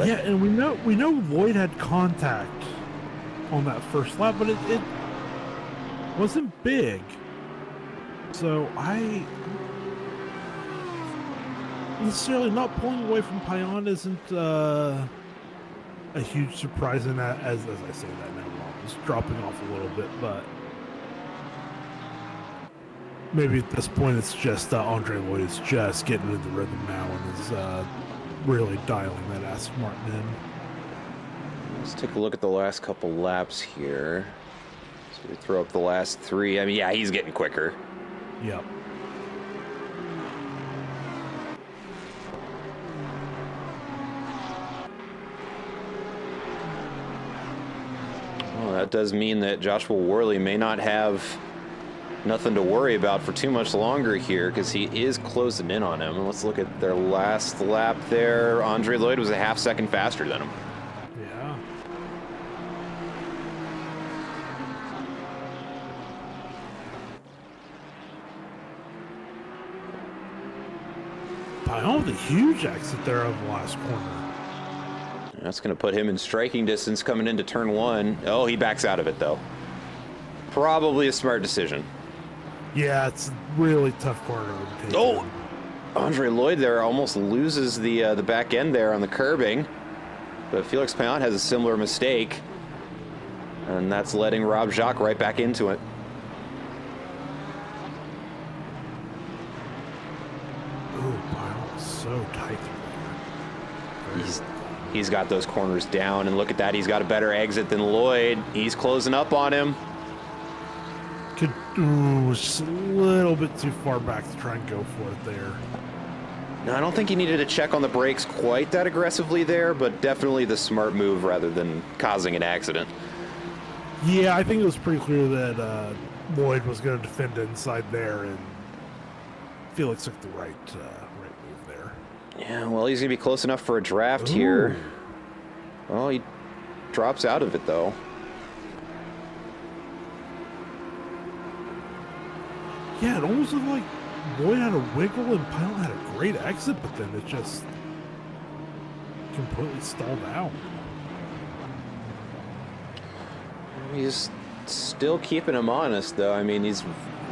[SPEAKER 2] Yeah, and we know Lloyd had contact on that first lap, but it wasn't big. So I necessarily not pulling away from Piant isn't a huge surprise in that, as I say that now, Rob is dropping off a little bit, but maybe at this point it's just Andre Lloyd is just getting into the rhythm now and is really dialing that Aston Martin in.
[SPEAKER 1] Let's take a look at the last couple laps here. So we throw up the last 3. I mean, yeah, he's getting quicker.
[SPEAKER 2] Yep.
[SPEAKER 1] Well, that does mean that Joshua Worley may not have nothing to worry about for too much longer here because he is closing in on him. Let's look at their last lap there. Andre Lloyd was a half second faster than him.
[SPEAKER 2] Yeah. Piant with a huge exit there of the last corner.
[SPEAKER 1] That's going to put him in striking distance coming into turn 1. Oh, he backs out of it, though. Probably a smart decision.
[SPEAKER 2] Yeah, it's a really tough corner to overtake.
[SPEAKER 1] Oh! Andre Lloyd there almost loses the back end there on the curbing. But Felix Piant has a similar mistake. And that's letting Rob Jacques right back into it.
[SPEAKER 2] Oh, Piant is so tight there.
[SPEAKER 1] He's got those corners down, and look at that. He's got a better exit than Lloyd. He's closing up on him.
[SPEAKER 2] Was just a little bit too far back to try and go for it there.
[SPEAKER 1] No, I don't think he needed to check on the brakes quite that aggressively there, but definitely the smart move rather than causing an accident.
[SPEAKER 2] Yeah, I think it was pretty clear that Lloyd was going to defend inside there, and Felix took the right move there.
[SPEAKER 1] Yeah, well, he's going to be close enough for a draft here. Well, he drops out of it, though.
[SPEAKER 2] Yeah, it almost looked like Lloyd had a wiggle and Pilot had a great exit, but then it just completely stalled out.
[SPEAKER 1] He's still keeping him honest, though. I mean, he's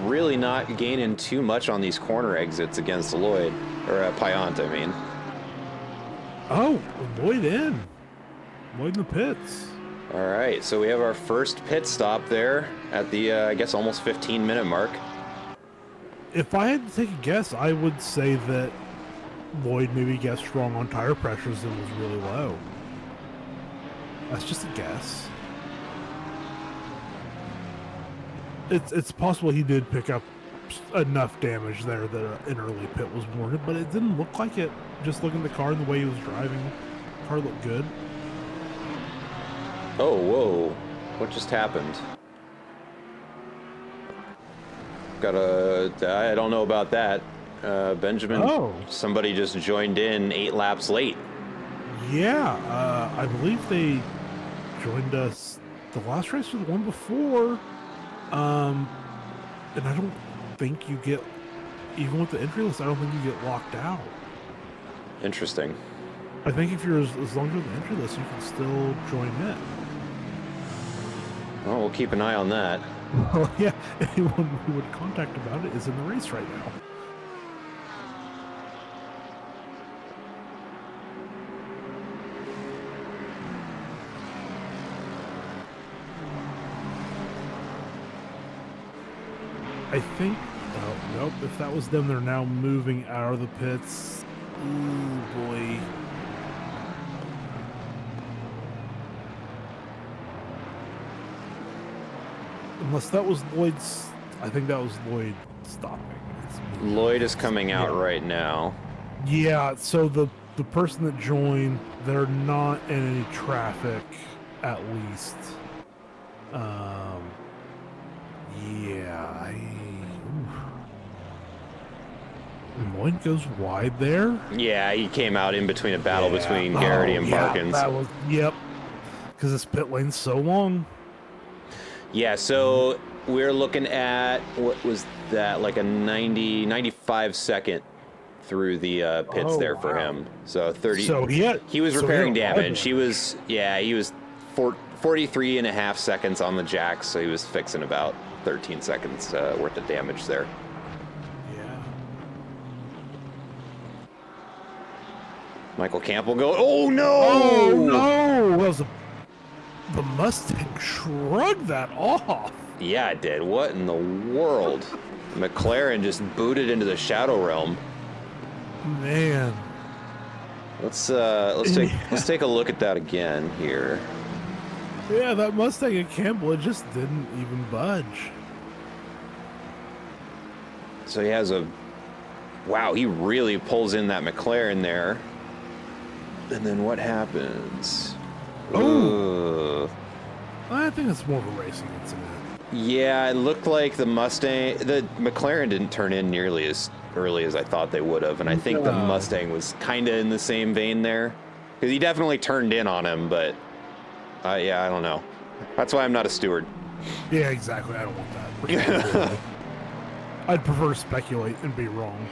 [SPEAKER 1] really not gaining too much on these corner exits against Lloyd, or Piant, I mean.
[SPEAKER 2] Oh, Lloyd in. Lloyd in the pits.
[SPEAKER 1] All right, so we have our first pit stop there at the, I guess, almost 15-minute mark.
[SPEAKER 2] If I had to take a guess, I would say that Lloyd maybe guessed wrong on tire pressures and was really low. That's just a guess. It's possible he did pick up enough damage there that an early pit was warranted, but it didn't look like it. Just looking at the car and the way he was driving, the car looked good.
[SPEAKER 1] Oh, whoa. What just happened? I don't know about that. Benjamin, somebody just joined in 8 laps late.
[SPEAKER 2] Yeah, I believe they joined us the last race or the one before. And I don't think you get, even with the entry list, I don't think you get locked out.
[SPEAKER 1] Interesting.
[SPEAKER 2] I think if you're as long as you're in the entry list, you can still join in.
[SPEAKER 1] Well, we'll keep an eye on that.
[SPEAKER 2] Well, yeah, anyone who would contact about it is in the race right now. I think, oh, nope, if that was them, they're now moving out of the pits. Ooh, boy. Unless that was Lloyd's, I think that was Lloyd stopping.
[SPEAKER 1] Lloyd is coming out right now.
[SPEAKER 2] Yeah, so the person that joined, they're not in any traffic, at least. Yeah, Lloyd goes wide there.
[SPEAKER 1] Yeah, he came out in between a battle between Garrity and Barkins.
[SPEAKER 2] That was, yep, because this pit lane's so long.
[SPEAKER 1] Yeah, so we're looking at, what was that, like a 95 second through the pits there for him. So 30. So he was repairing damage. He was 43 and a half seconds on the jacks, so he was fixing about 13 seconds worth of damage there.
[SPEAKER 2] Yeah.
[SPEAKER 1] Michael Campbell go, oh no!
[SPEAKER 2] Oh no! That was the Mustang shrugged that off.
[SPEAKER 1] Yeah, it did. What in the world? McLaren just booted into the Shadow Realm.
[SPEAKER 2] Man.
[SPEAKER 1] Let's take a look at that again here.
[SPEAKER 2] Yeah, that Mustang at Campbell, it just didn't even budge.
[SPEAKER 1] So he has a, wow, he really pulls in that McLaren there. And then what happens?
[SPEAKER 2] Oh, I think it's more of a racing incident.
[SPEAKER 1] Yeah, it looked like the McLaren didn't turn in nearly as early as I thought they would have, and I think the Mustang was kind of in the same vein there, because he definitely turned in on him, but yeah, I don't know. That's why I'm not a steward.
[SPEAKER 2] Yeah, exactly. I don't want that. I'd prefer to speculate and be wrong.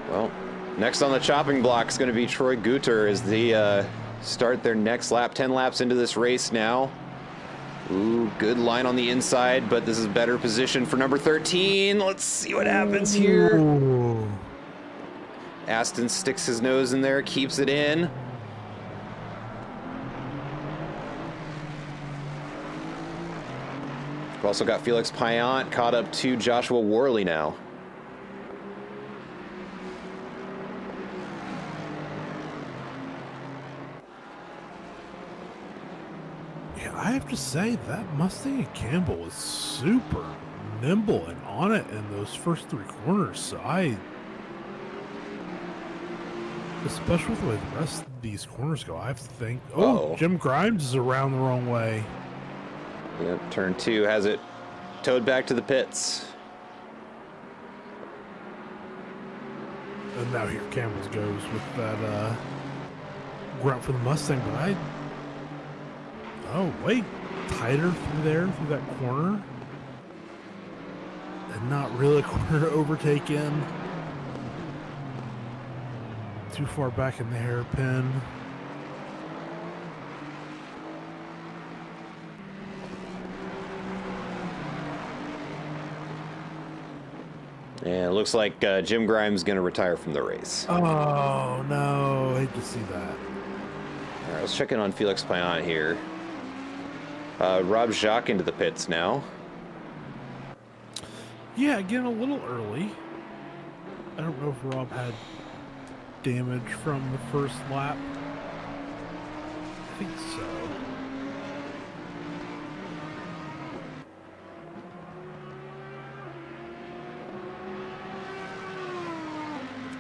[SPEAKER 1] Well, next on the chopping block is going to be Troy Guter as they start their next lap. 10 laps into this race now. Ooh, good line on the inside, but this is better position for number 13. Let's see what happens here.
[SPEAKER 2] Ooh.
[SPEAKER 1] Aston sticks his nose in there, keeps it in. We've also got Felix Piant caught up to Joshua Worley now.
[SPEAKER 2] I have to say, that Mustang at Campbell is super nimble and on it in those first 3 corners. So especially with the way the rest of these corners go, I have to think. Oh, Jim Grimes is around the wrong way.
[SPEAKER 1] Yep, turn 2 has it towed back to the pits.
[SPEAKER 2] And now here Campbell's goes with that grunt for the Mustang, but oh wait, tighter through there, through that corner. And not really a corner to overtake in. Too far back in the hairpin.
[SPEAKER 1] Yeah, it looks like Jim Grimes is going to retire from the race.
[SPEAKER 2] Oh, no. I hate to see that.
[SPEAKER 1] All right, let's check in on Felix Payan here. Rob Jacques into the pits now.
[SPEAKER 2] Yeah, getting a little early. I don't know if Rob had damage from the first lap. I think so.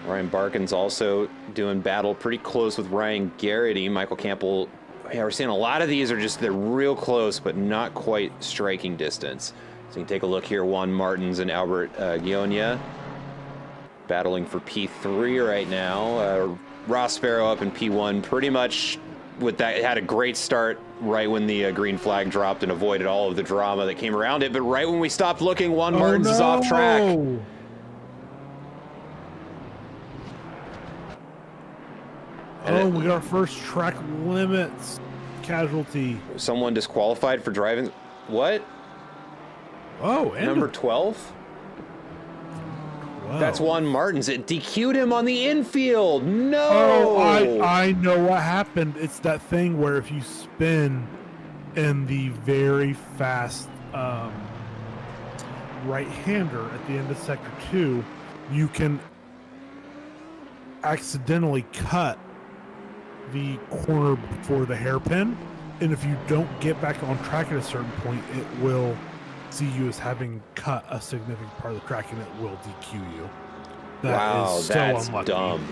[SPEAKER 1] Ryan Barkin's also doing battle pretty close with Ryan Garrity. Michael Campbell, yeah, we're seeing a lot of these are just, they're real close, but not quite striking distance. So you can take a look here, Juan Martins and Albert Gionia battling for P3 right now. Ross Sparrow up in P1 pretty much with that, it had a great start right when the green flag dropped and avoided all of the drama that came around it. But right when we stopped looking, Juan Martins is off track.
[SPEAKER 2] Oh, we got our first track limits casualty.
[SPEAKER 1] Someone disqualified for driving. What?
[SPEAKER 2] Oh, and
[SPEAKER 1] number 12?
[SPEAKER 2] Wow.
[SPEAKER 1] That's Juan Martins. It DQ'd him on the infield. No!
[SPEAKER 2] Oh, I know what happened. It's that thing where if you spin in the very fast right-hander at the end of Sector 2, you can accidentally cut the corner before the hairpin, and if you don't get back on track at a certain point, it will see you as having cut a significant part of the track, and it will DQ you.
[SPEAKER 1] Wow,
[SPEAKER 2] is so
[SPEAKER 1] that's
[SPEAKER 2] unlucky.
[SPEAKER 1] dumb.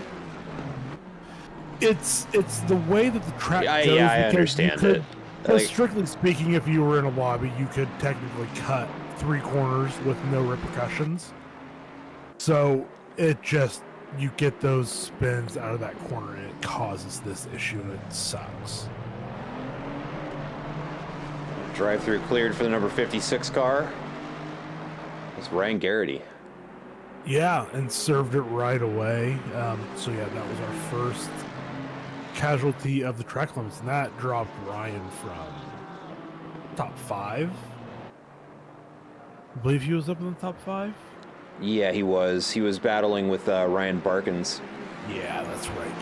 [SPEAKER 2] It's the way that the track goes.
[SPEAKER 1] Yeah, I understand it.
[SPEAKER 2] Like, strictly speaking, if you were in a lobby, you could technically cut 3 corners with no repercussions. So it just, you get those spins out of that corner and it causes this issue and it sucks.
[SPEAKER 1] Drive-through cleared for the number 56 car. It's Ryan Garrity.
[SPEAKER 2] Yeah, and served it right away. So yeah, that was our first casualty of the track limits, and that dropped Ryan from top 5. I believe he was up in the top 5.
[SPEAKER 1] Yeah, he was. He was battling with Ryan Barkins.
[SPEAKER 2] Yeah, that's right.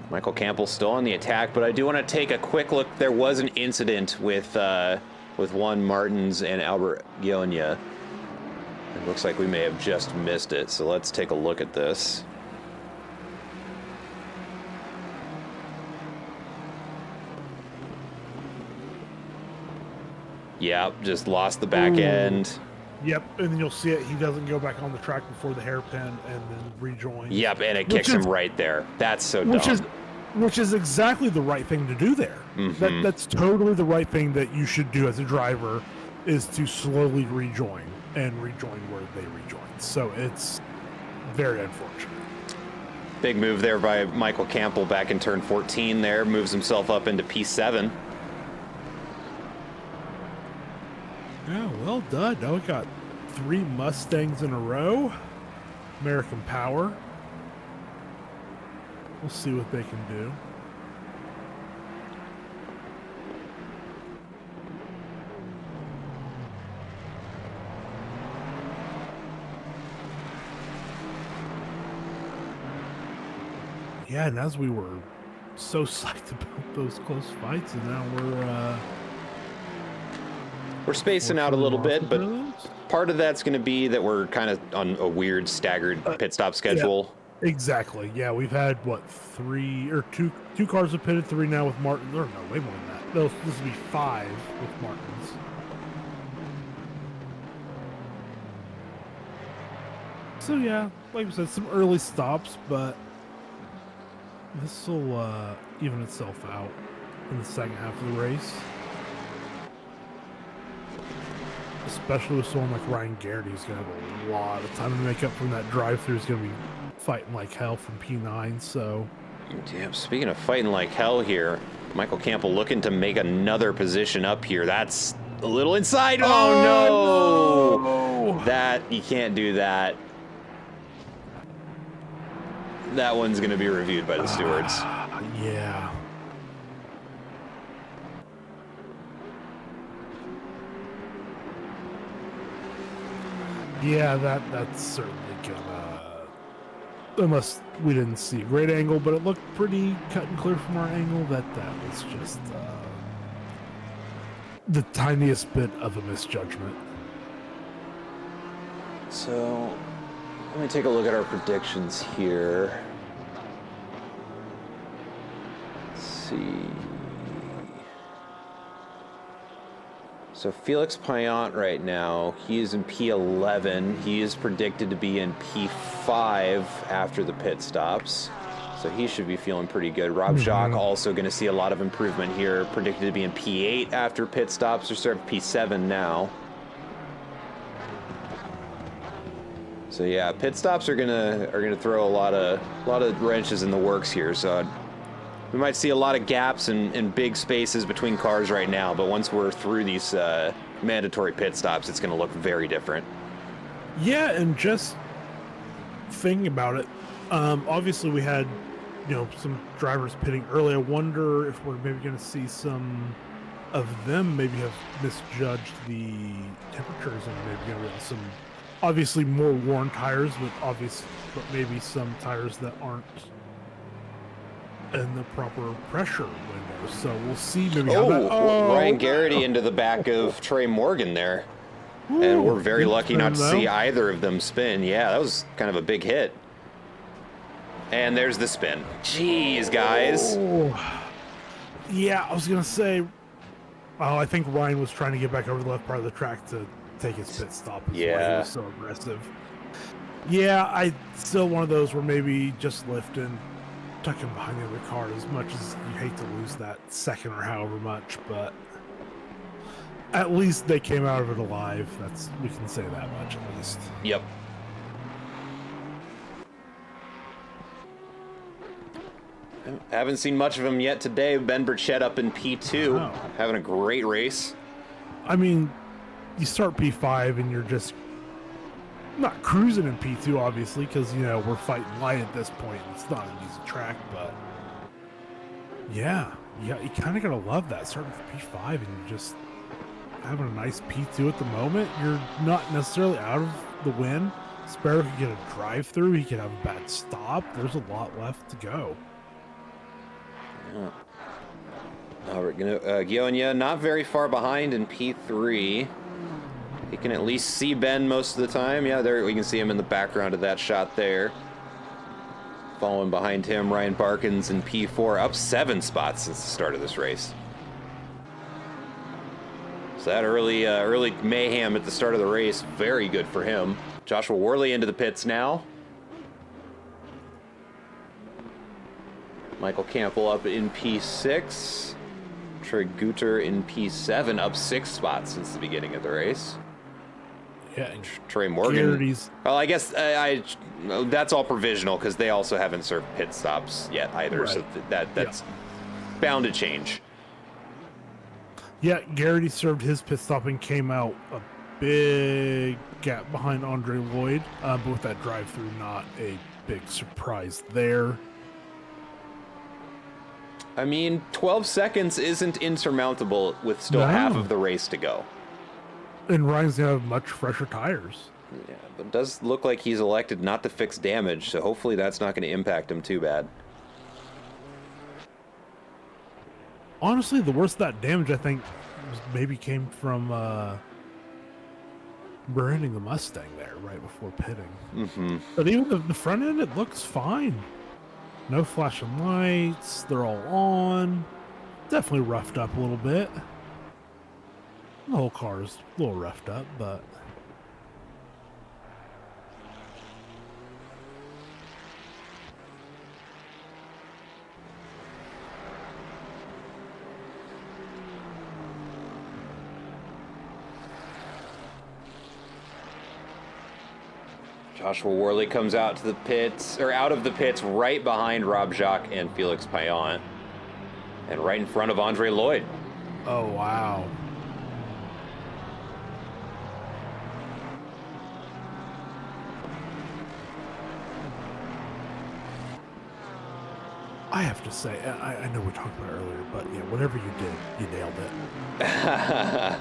[SPEAKER 1] Michael Campbell still on the attack, but I do want to take a quick look. There was an incident with Juan Martins and Albert Gionia. It looks like we may have just missed it, so let's take a look at this. Yep, just lost the back end.
[SPEAKER 2] Yep, and then you'll see it. He doesn't go back on the track before the hairpin and then rejoin.
[SPEAKER 1] Yep, and it kicks him right there. That's so dumb.
[SPEAKER 2] Which is exactly the right thing to do there.
[SPEAKER 1] Mm-hmm.
[SPEAKER 2] That's totally the right thing that you should do as a driver, is to slowly rejoin and rejoin where they rejoin. So it's very unfortunate.
[SPEAKER 1] Big move there by Michael Campbell back in turn 14 there. Moves himself up into P7.
[SPEAKER 2] Yeah, well done. Now we got 3 Mustangs in a row. American Power. We'll see what they can do. Yeah, and as we were so psyched about those close fights, and now
[SPEAKER 1] we're spacing out a little bit, but part of that's going to be that we're kind of on a weird staggered pit stop schedule.
[SPEAKER 2] Exactly. Yeah, we've had what, three or two cars have pitted, three now with Martin. Or no, way more than that. No, this will be five with Martins. So yeah, like I said, some early stops, but this will even itself out in the second half of the race. Especially with someone like Ryan Garrity, who's going to have a lot of time to make up from that drive-through. He's going to be fighting like hell from P9, so...
[SPEAKER 1] Damn, speaking of fighting like hell here, Michael Campbell looking to make another position up here. That's a little inside. Oh, no! That, you can't do that. That one's going to be reviewed by the stewards.
[SPEAKER 2] Yeah. Yeah, that's certainly gonna... Unless we didn't see a great angle, but it looked pretty cut and clear from our angle that was just the tiniest bit of a misjudgment.
[SPEAKER 1] So, let me take a look at our predictions here. Let's see. So Felix Payan right now, he is in P11. He is predicted to be in P5 after the pit stops. So he should be feeling pretty good. Rob Jacques also going to see a lot of improvement here. Predicted to be in P8 after pit stops. Or sort of P7 now. So yeah, pit stops are gonna throw a lot of wrenches in the works here. So we might see a lot of gaps and big spaces between cars right now, but once we're through these mandatory pit stops, it's going to look very different.
[SPEAKER 2] Yeah, and just thinking about it, obviously we had, some drivers pitting early. I wonder if we're maybe going to see some of them maybe have misjudged the temperatures and maybe going to have some obviously more worn tires, but maybe some tires that aren't in the proper pressure window. So we'll see maybe how that...
[SPEAKER 1] Ryan Garrity into the back of Trey Morgan there. Ooh, and we're very lucky not to see either of them spin. Yeah, that was kind of a big hit. And there's the spin. Jeez, guys.
[SPEAKER 2] Yeah, I was going to say... I think Ryan was trying to get back over the left part of the track to take his pit stop.
[SPEAKER 1] Yeah.
[SPEAKER 2] He was so aggressive. Yeah, I still one of those where maybe just lifting, tucking behind the other car, as much as you hate to lose that second or however much, but at least they came out of it alive. We can say that much at least.
[SPEAKER 1] Yep. Haven't seen much of him yet today. Ben Burchett up in P2, having a great race.
[SPEAKER 2] I mean, you start P5 and you're just not cruising in P2, obviously, because, we're fighting light at this point. It's not an easy track, but yeah, you kind of got to love that. Starting with P5 and you're just having a nice P2 at the moment. You're not necessarily out of the win. Sparrow could get a drive-through. He could have a bad stop. There's a lot left to go.
[SPEAKER 1] Yeah. We're gonna Gionia not very far behind in P3. He can at least see Ben most of the time. Yeah, there we can see him in the background of that shot there. Following behind him, Ryan Barkins in P4, up 7 spots since the start of this race. So that early mayhem at the start of the race, very good for him. Joshua Worley into the pits now. Michael Campbell up in P6. Trey Guter in P7, up 6 spots since the beginning of the race.
[SPEAKER 2] Yeah,
[SPEAKER 1] Trey Morgan. Well, I guess that's all provisional because they also haven't served pit stops yet either. Right. So that's bound to change.
[SPEAKER 2] Yeah, Garrity served his pit stop and came out a big gap behind Andre Lloyd, but with that drive-through, not a big surprise there.
[SPEAKER 1] I mean, 12 seconds isn't insurmountable with still half of the race to go.
[SPEAKER 2] And Ryan's going to have much fresher tires.
[SPEAKER 1] Yeah, but it does look like he's elected not to fix damage, so hopefully that's not going to impact him too bad.
[SPEAKER 2] Honestly, the worst of that damage, I think, maybe came from branding the Mustang there right before pitting.
[SPEAKER 1] Mm-hmm.
[SPEAKER 2] But even the front end, it looks fine. No flashing lights. They're all on. Definitely roughed up a little bit. The whole car is a little roughed up, but...
[SPEAKER 1] Joshua Worley comes out to the pits, or out of the pits, right behind Rob Jacques and Felix Payan, and right in front of Andre Lloyd.
[SPEAKER 2] Oh, wow. I have to say, I know we talked about it earlier, but yeah, whatever you did, you nailed it.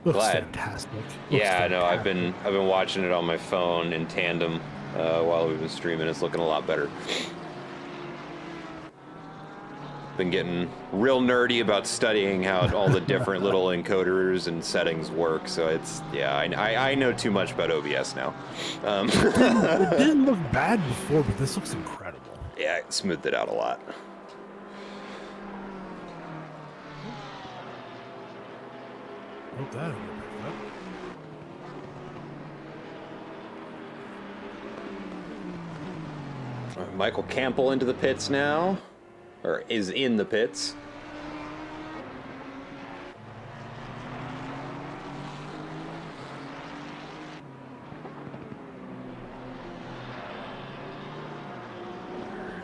[SPEAKER 2] Looks
[SPEAKER 1] Glad.
[SPEAKER 2] fantastic.
[SPEAKER 1] Yeah, I know. I've
[SPEAKER 2] fantastic.
[SPEAKER 1] been watching it on my phone in tandem while we've been streaming. It's looking a lot better. Been getting real nerdy about studying how all the different little encoders and settings work. So it's I know too much about OBS now.
[SPEAKER 2] It didn't look bad before, but this looks incredible.
[SPEAKER 1] Yeah, it smoothed it out a lot.
[SPEAKER 2] Hope that didn't get picked up.
[SPEAKER 1] Michael Campbell into the pits now, or is in the pits.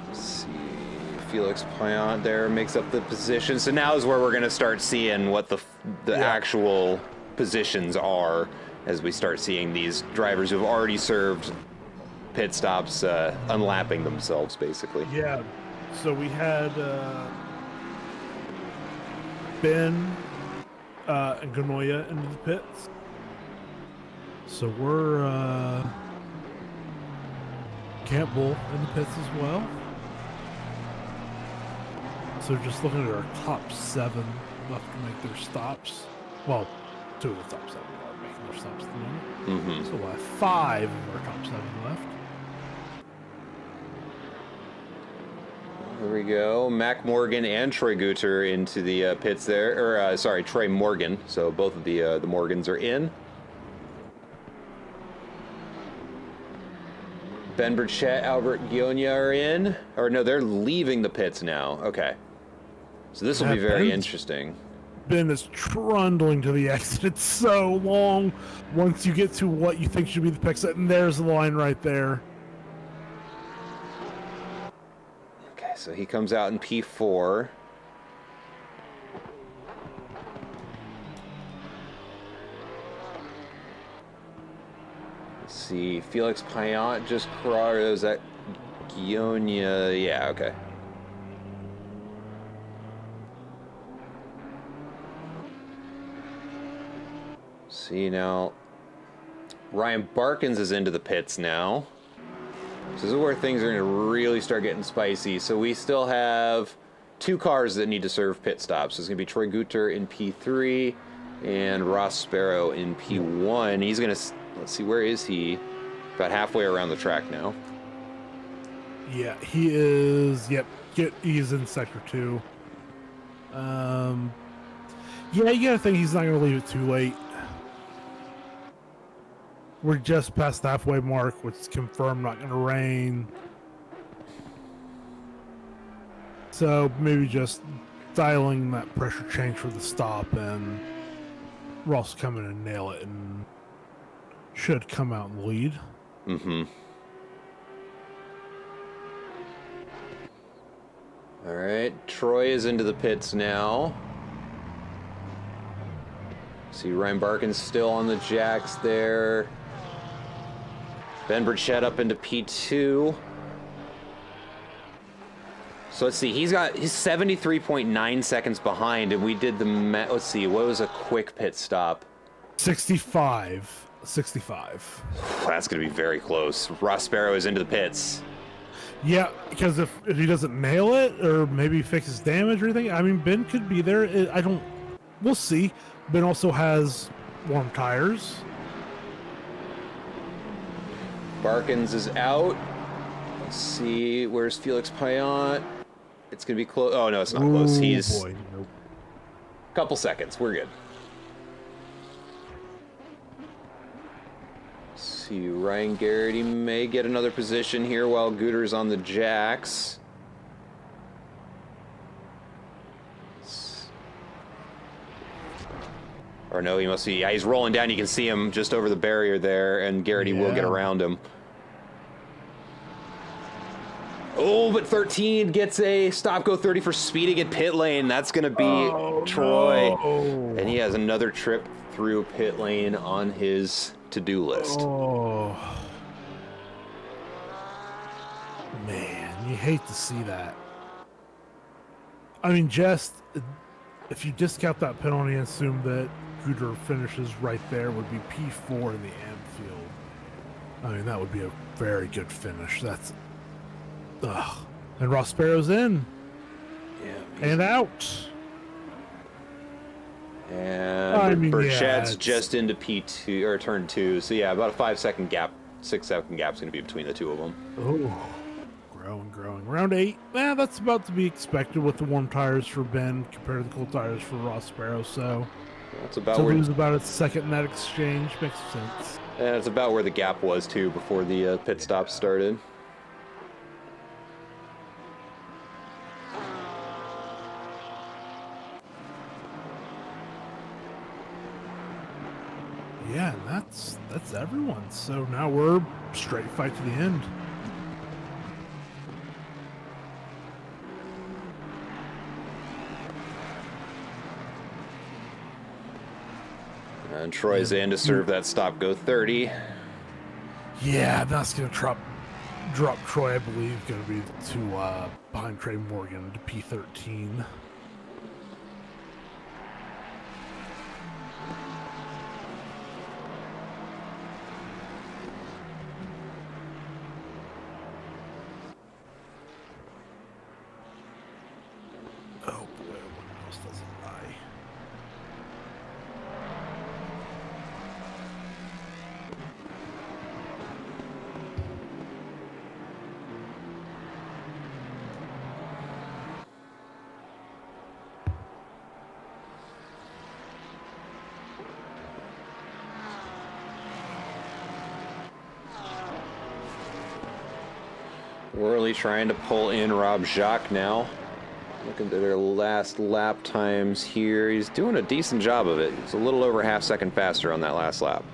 [SPEAKER 1] Let's see, Felix Payan there makes up the position. So now is where we're going to start seeing what the actual positions are, as we start seeing these drivers who've already served pit stops unlapping themselves, basically.
[SPEAKER 2] Yeah, so we had Ben and Ganoya into the pits. So we're Campbell in the pits as well. So just looking at our top 7 left to make their stops. Well, 2 of the top 7 are making their stops at the moment.
[SPEAKER 1] Mm-hmm.
[SPEAKER 2] So we'll have 5 of our top 7 left.
[SPEAKER 1] There we go. Mac Morgan and Troy Guter into the pits there. Or, sorry, Troy Morgan. So both of the Morgans are in. Ben Burchett, Albert Gionia are in. Or no, they're leaving the pits now. Okay. So this will be very interesting.
[SPEAKER 2] Ben is trundling to the exit. It's so long once you get to what you think should be the pick set, and there's the line right there.
[SPEAKER 1] Okay, so he comes out in P4. Let's see, Felix Payan just crossed. Is that Gionia? Yeah, okay. See now, Ryan Barkins is into the pits now. So this is where things are going to really start getting spicy. So we still have 2 cars that need to serve pit stops. So it's going to be Troy Guter in P3 and Ross Sparrow in P1. He's going to, let's see, where is he? About halfway around the track now.
[SPEAKER 2] Yeah, he is. Yep, he's in sector 2. Yeah, you gotta think he's not gonna leave it too late. We're just past the halfway mark, which is confirmed not gonna rain. So maybe just dialing that pressure change for the stop, and Ross come in and nail it, and should come out in the lead.
[SPEAKER 1] Mm-hmm. All right, Troy is into the pits now. See, Ryan Barkin's still on the jacks there. Ben Burchett up into P2. So let's see, he's 73.9 seconds behind, and we did the, let's see, what was a quick pit stop?
[SPEAKER 2] 65.
[SPEAKER 1] That's going to be very close. Ross Sparrow is into the pits.
[SPEAKER 2] Yeah, because if he doesn't nail it, or maybe fixes damage or anything, I mean, Ben could be there. We'll see. Ben also has warm tires.
[SPEAKER 1] Barkins is out. Let's see, where's Felix Payan? It's gonna be close. Oh no, it's not close. He's
[SPEAKER 2] boy. Nope.
[SPEAKER 1] a couple seconds. We're good. Let's see, Ryan Garrity may get another position here while Gooter's on the jacks. Or no, he must be. Yeah, he's rolling down. You can see him just over the barrier there, and Garrity will get around him. Oh, but 13 gets a stop go 30 for speeding at pit lane. That's going to be Troy.
[SPEAKER 2] No.
[SPEAKER 1] And he has another trip through pit lane on his to-do list.
[SPEAKER 2] Oh. Man, you hate to see that. I mean, just if you discount that penalty and assume that Gooter finishes right there, would be P4 in the Anfield. I mean, that would be a very good finish. That's... Ugh. And Rospero's in.
[SPEAKER 1] Yeah.
[SPEAKER 2] And out.
[SPEAKER 1] And
[SPEAKER 2] I mean,
[SPEAKER 1] Burchett's
[SPEAKER 2] yeah,
[SPEAKER 1] just into P2 or turn 2. So yeah, about a 5-second gap, 6-second gap's going to be between the two of them.
[SPEAKER 2] Oh, growing. Round 8. That's about to be expected with the warm tires for Ben compared to the cold tires for Rospero. So
[SPEAKER 1] That's about
[SPEAKER 2] to
[SPEAKER 1] where
[SPEAKER 2] lose about a second in that exchange makes sense.
[SPEAKER 1] and it's about where the gap was too before the pit stop started.
[SPEAKER 2] Yeah, and that's everyone. So now we're straight fight to the end.
[SPEAKER 1] And Troy's in to serve that stop go 30.
[SPEAKER 2] Yeah, that's gonna drop Troy, I believe, gonna be to behind Trey Morgan to P13. Oh boy, what else doesn't lie?
[SPEAKER 1] Worley trying to pull in Rob Jacques now. Looking at their last lap times here. He's doing a decent job of it. He's a little over half second faster on that last lap.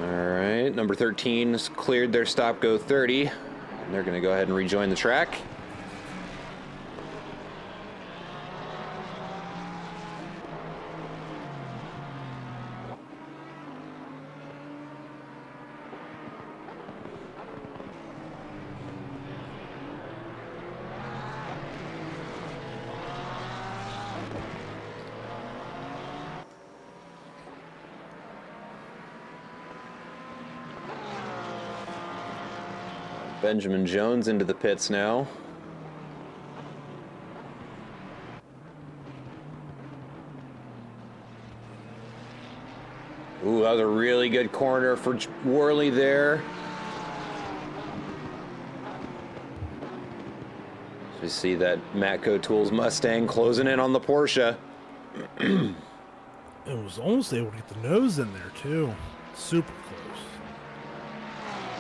[SPEAKER 1] Alright, number 13 has cleared their stop go 30. And they're going to go ahead and rejoin the track. Benjamin Jones into the pits now. Ooh, that was a really good corner for Worley there. So we see that Matco Tools Mustang closing in on the Porsche.
[SPEAKER 2] It was almost able to get the nose in there too. Super close.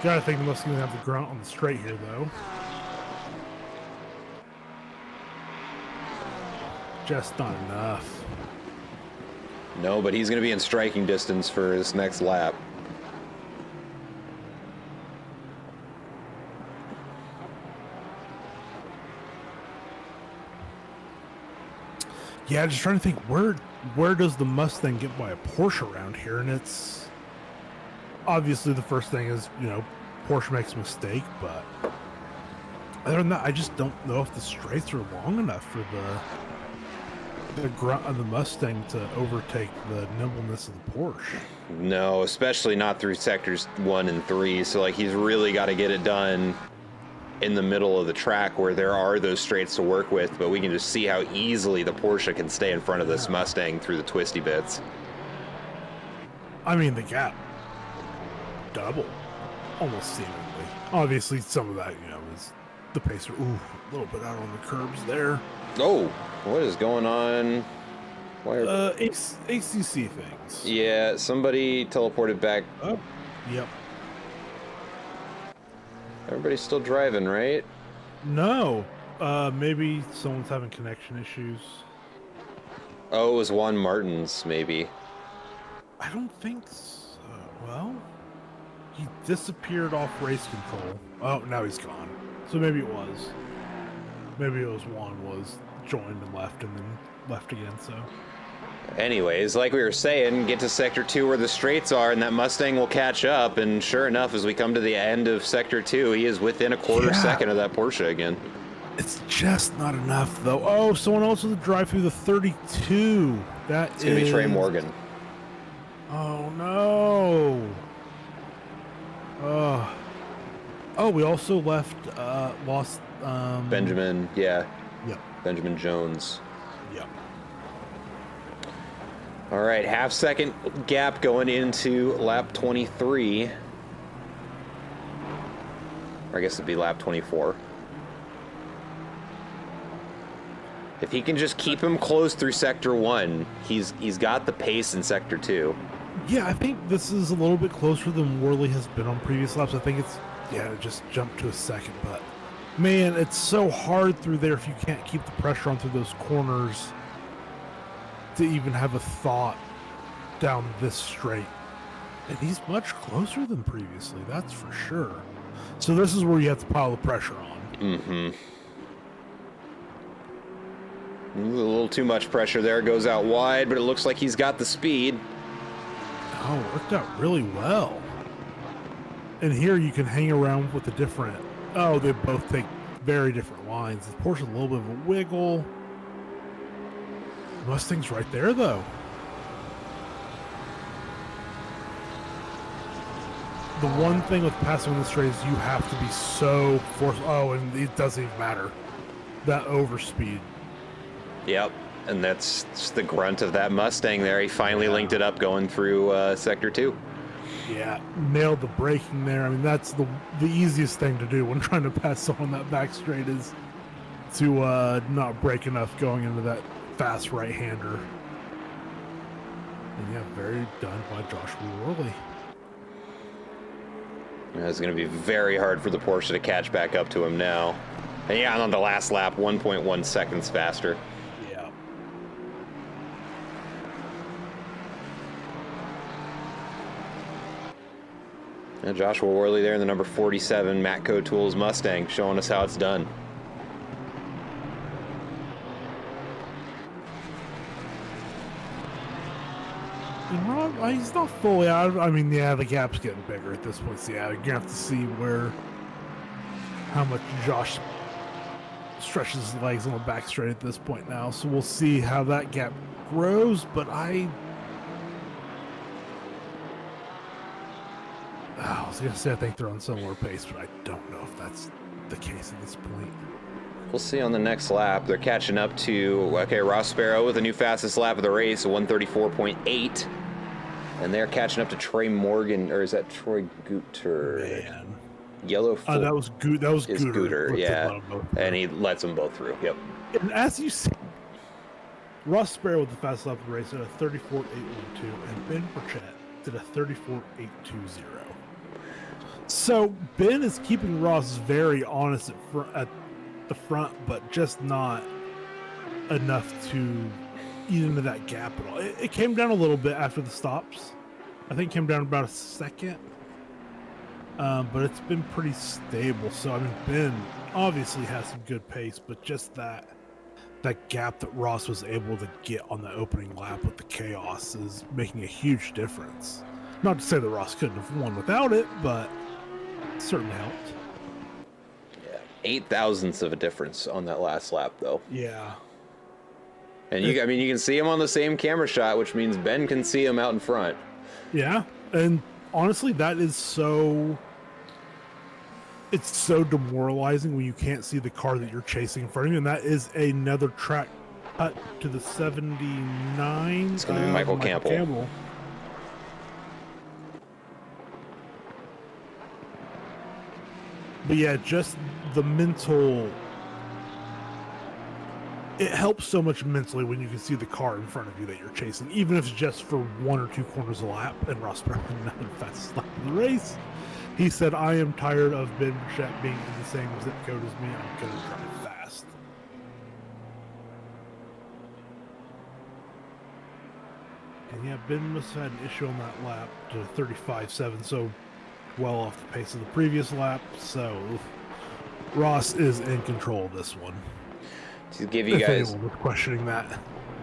[SPEAKER 2] Gotta think the Mustang's gonna have the grunt on the straight here though. Just not enough.
[SPEAKER 1] No, but he's going to be in striking distance for his next lap.
[SPEAKER 2] Yeah, just trying to think where does the Mustang get by a Porsche around here, and it's obviously the first thing is, you know, Porsche makes a mistake, but other than that, I just don't know if the straights are long enough for the grunt of the Mustang to overtake the nimbleness of the Porsche.
[SPEAKER 1] No, especially not through sectors 1 and 3. So like he's really got to get it done in the middle of the track where there are those straights to work with, but we can just see how easily the Porsche can stay in front of this Mustang through the twisty bits.
[SPEAKER 2] I mean, the gap double, almost seemingly. Obviously, some of that, is the pacer. Ooh, a little bit out on the curbs there.
[SPEAKER 1] Oh, what is going on? Why are...
[SPEAKER 2] ACC things.
[SPEAKER 1] Yeah, somebody teleported back.
[SPEAKER 2] Oh, yep.
[SPEAKER 1] Everybody's still driving, right?
[SPEAKER 2] No. Maybe someone's having connection issues.
[SPEAKER 1] Oh, it was Juan Martins, maybe.
[SPEAKER 2] I don't think so. Well, he disappeared off race control. Oh, now he's gone. So maybe it was. Maybe it was Juan was joined and then left again, so.
[SPEAKER 1] Anyways, like we were saying, get to Sector 2 where the straights are, and that Mustang will catch up, and sure enough, as we come to the end of Sector 2, he is within a quarter second of that Porsche again.
[SPEAKER 2] It's just not enough, though. Oh, someone else with a drive through the 32.
[SPEAKER 1] It's going to be Trey Morgan.
[SPEAKER 2] Oh, no. Oh, we also lost...
[SPEAKER 1] Benjamin, yeah.
[SPEAKER 2] Yep.
[SPEAKER 1] Benjamin Jones.
[SPEAKER 2] Yep.
[SPEAKER 1] All right, half-second gap going into lap 23. Or I guess it'd be lap 24. If he can just keep him close through Sector 1, he's got the pace in Sector 2.
[SPEAKER 2] Yeah, I think this is a little bit closer than Worley has been on previous laps. I think it's, it just jumped to a second, but man, it's so hard through there if you can't keep the pressure on through those corners to even have a thought down this straight. And he's much closer than previously, that's for sure. So this is where you have to pile the pressure on.
[SPEAKER 1] Mm-hmm. A little too much pressure there. Goes out wide, but it looks like he's got the speed.
[SPEAKER 2] Oh, it worked out really well. And here you can hang around with the different... Oh, they both take very different lines. The Porsche's a little bit of a wiggle. Mustang's right there, though. The one thing with passing on the straight is you have to be so forceful. Oh, and it doesn't even matter. That overspeed.
[SPEAKER 1] Yep, and that's just the grunt of that Mustang there. He finally linked it up going through Sector 2.
[SPEAKER 2] Yeah, nailed the braking there. I mean, that's the easiest thing to do when trying to pass someone that back straight is to not brake enough going into that fast right-hander. And yeah, very done by Joshua Worley.
[SPEAKER 1] It's going to be very hard for the Porsche to catch back up to him now. And yeah, on the last lap, 1.1 seconds faster.
[SPEAKER 2] Yeah.
[SPEAKER 1] And Joshua Worley there in the number 47 Matco Tools Mustang, showing us how it's done.
[SPEAKER 2] And Rob, he's not fully out. I mean, yeah, the gap's getting bigger at this point. So yeah, you're gonna have to see how much Josh stretches his legs on the back straight at this point now. So we'll see how that gap grows. But I was gonna say I think they're on similar pace, but I don't know if that's the case at this point.
[SPEAKER 1] We'll see on the next lap. They're catching up to, okay, Ross Sparrow with the new fastest lap of the race, 134.8. And they're catching up to Trey Morgan, or is that Troy Guter?
[SPEAKER 2] Man.
[SPEAKER 1] Yellow Full
[SPEAKER 2] that was Guter.
[SPEAKER 1] Yeah. And he lets them both through. Yep.
[SPEAKER 2] And as you see, Ross Sparrow with the fastest lap of the race at a 34.812, and Ben Burchett did a 34.820. So Ben is keeping Ross very honest at the front, but just not enough to eat into that gap at all. It came down a little bit after the stops. I think it came down about a second, but it's been pretty stable. So I mean, Ben obviously has some good pace, but just that gap that Ross was able to get on the opening lap with the chaos is making a huge difference. Not to say that Ross couldn't have won without it, but it certainly helped.
[SPEAKER 1] 8 thousandths of a difference on that last lap, though.
[SPEAKER 2] Yeah.
[SPEAKER 1] And you can see him on the same camera shot, which means Ben can see him out in front.
[SPEAKER 2] Yeah, and honestly, that is so. It's so demoralizing when you can't see the car that you're chasing in front of you, and that is another track cut to the 79.
[SPEAKER 1] It's going to be Michael Campbell.
[SPEAKER 2] But yeah, just the mental. It helps so much mentally when you can see the car in front of you that you're chasing, even if it's just for 1 or 2 corners a lap. And Ross Berman, not the fastest lap of the race. He said, I am tired of Ben Burchett being in the same zip code as me. I'm going to drive fast. And yeah, Ben must have had an issue on that lap to 35.7, so well off the pace of the previous lap. So Ross is in control of this one.
[SPEAKER 1] To give you guys
[SPEAKER 2] questioning that.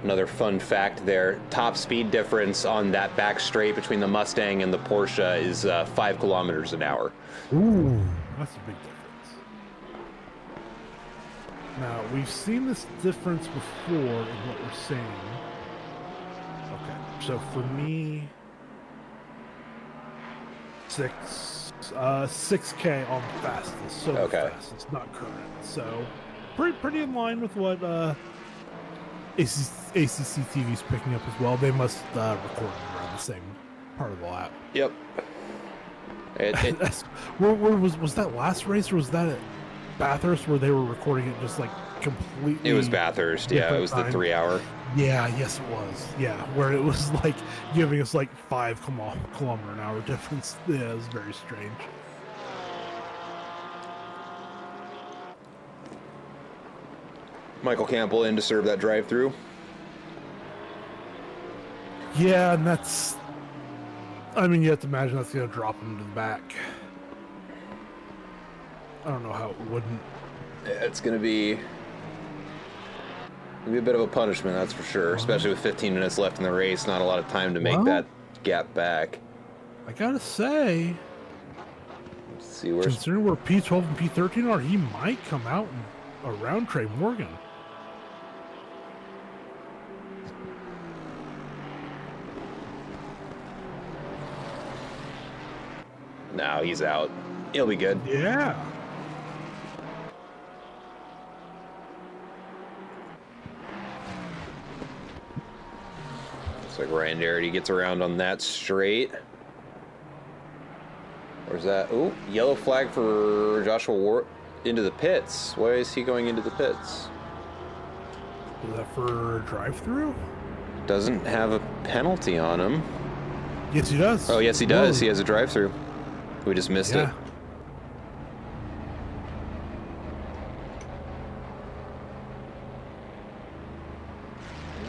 [SPEAKER 1] Another fun fact there, top speed difference on that back straight between the Mustang and the Porsche is 5 kilometers an hour.
[SPEAKER 2] Ooh, that's a big difference. Now, we've seen this difference before in what we're seeing. Okay, so for me, 6K on the fastest, so
[SPEAKER 1] okay.
[SPEAKER 2] fast, it's not current. So, pretty in line with what ACC TV's picking up as well. They must record around the same part of the lap.
[SPEAKER 1] Yep.
[SPEAKER 2] Was that last race, or was that at Bathurst where they were recording it just like completely?
[SPEAKER 1] It was Bathurst. Yeah, it was the 3 hour.
[SPEAKER 2] Yeah, yes it was. Yeah, where it was like giving us like 5 kilometer an hour difference. Yeah, it was very strange.
[SPEAKER 1] Michael Campbell in to serve that drive-through.
[SPEAKER 2] Yeah, and that's. I mean, you have to imagine that's going to drop him to the back. I don't know how it wouldn't.
[SPEAKER 1] Yeah, it's going to be a bit of a punishment, that's for sure. Especially with 15 minutes left in the race, not a lot of time to make that gap back.
[SPEAKER 2] I gotta say,
[SPEAKER 1] let's see where.
[SPEAKER 2] Considering where P12 and P13 are, he might come out around Trey Morgan.
[SPEAKER 1] No, he's out. He'll be good.
[SPEAKER 2] Yeah.
[SPEAKER 1] Looks like Ryan Darity gets around on that straight. Where's that? Oh, yellow flag for Joshua Ward into the pits. Why is he going into the pits?
[SPEAKER 2] Is that for drive-through?
[SPEAKER 1] Doesn't have a penalty on him.
[SPEAKER 2] Yes, he does.
[SPEAKER 1] Oh, yes, he does. Whoa. He has a drive-through. We just missed it.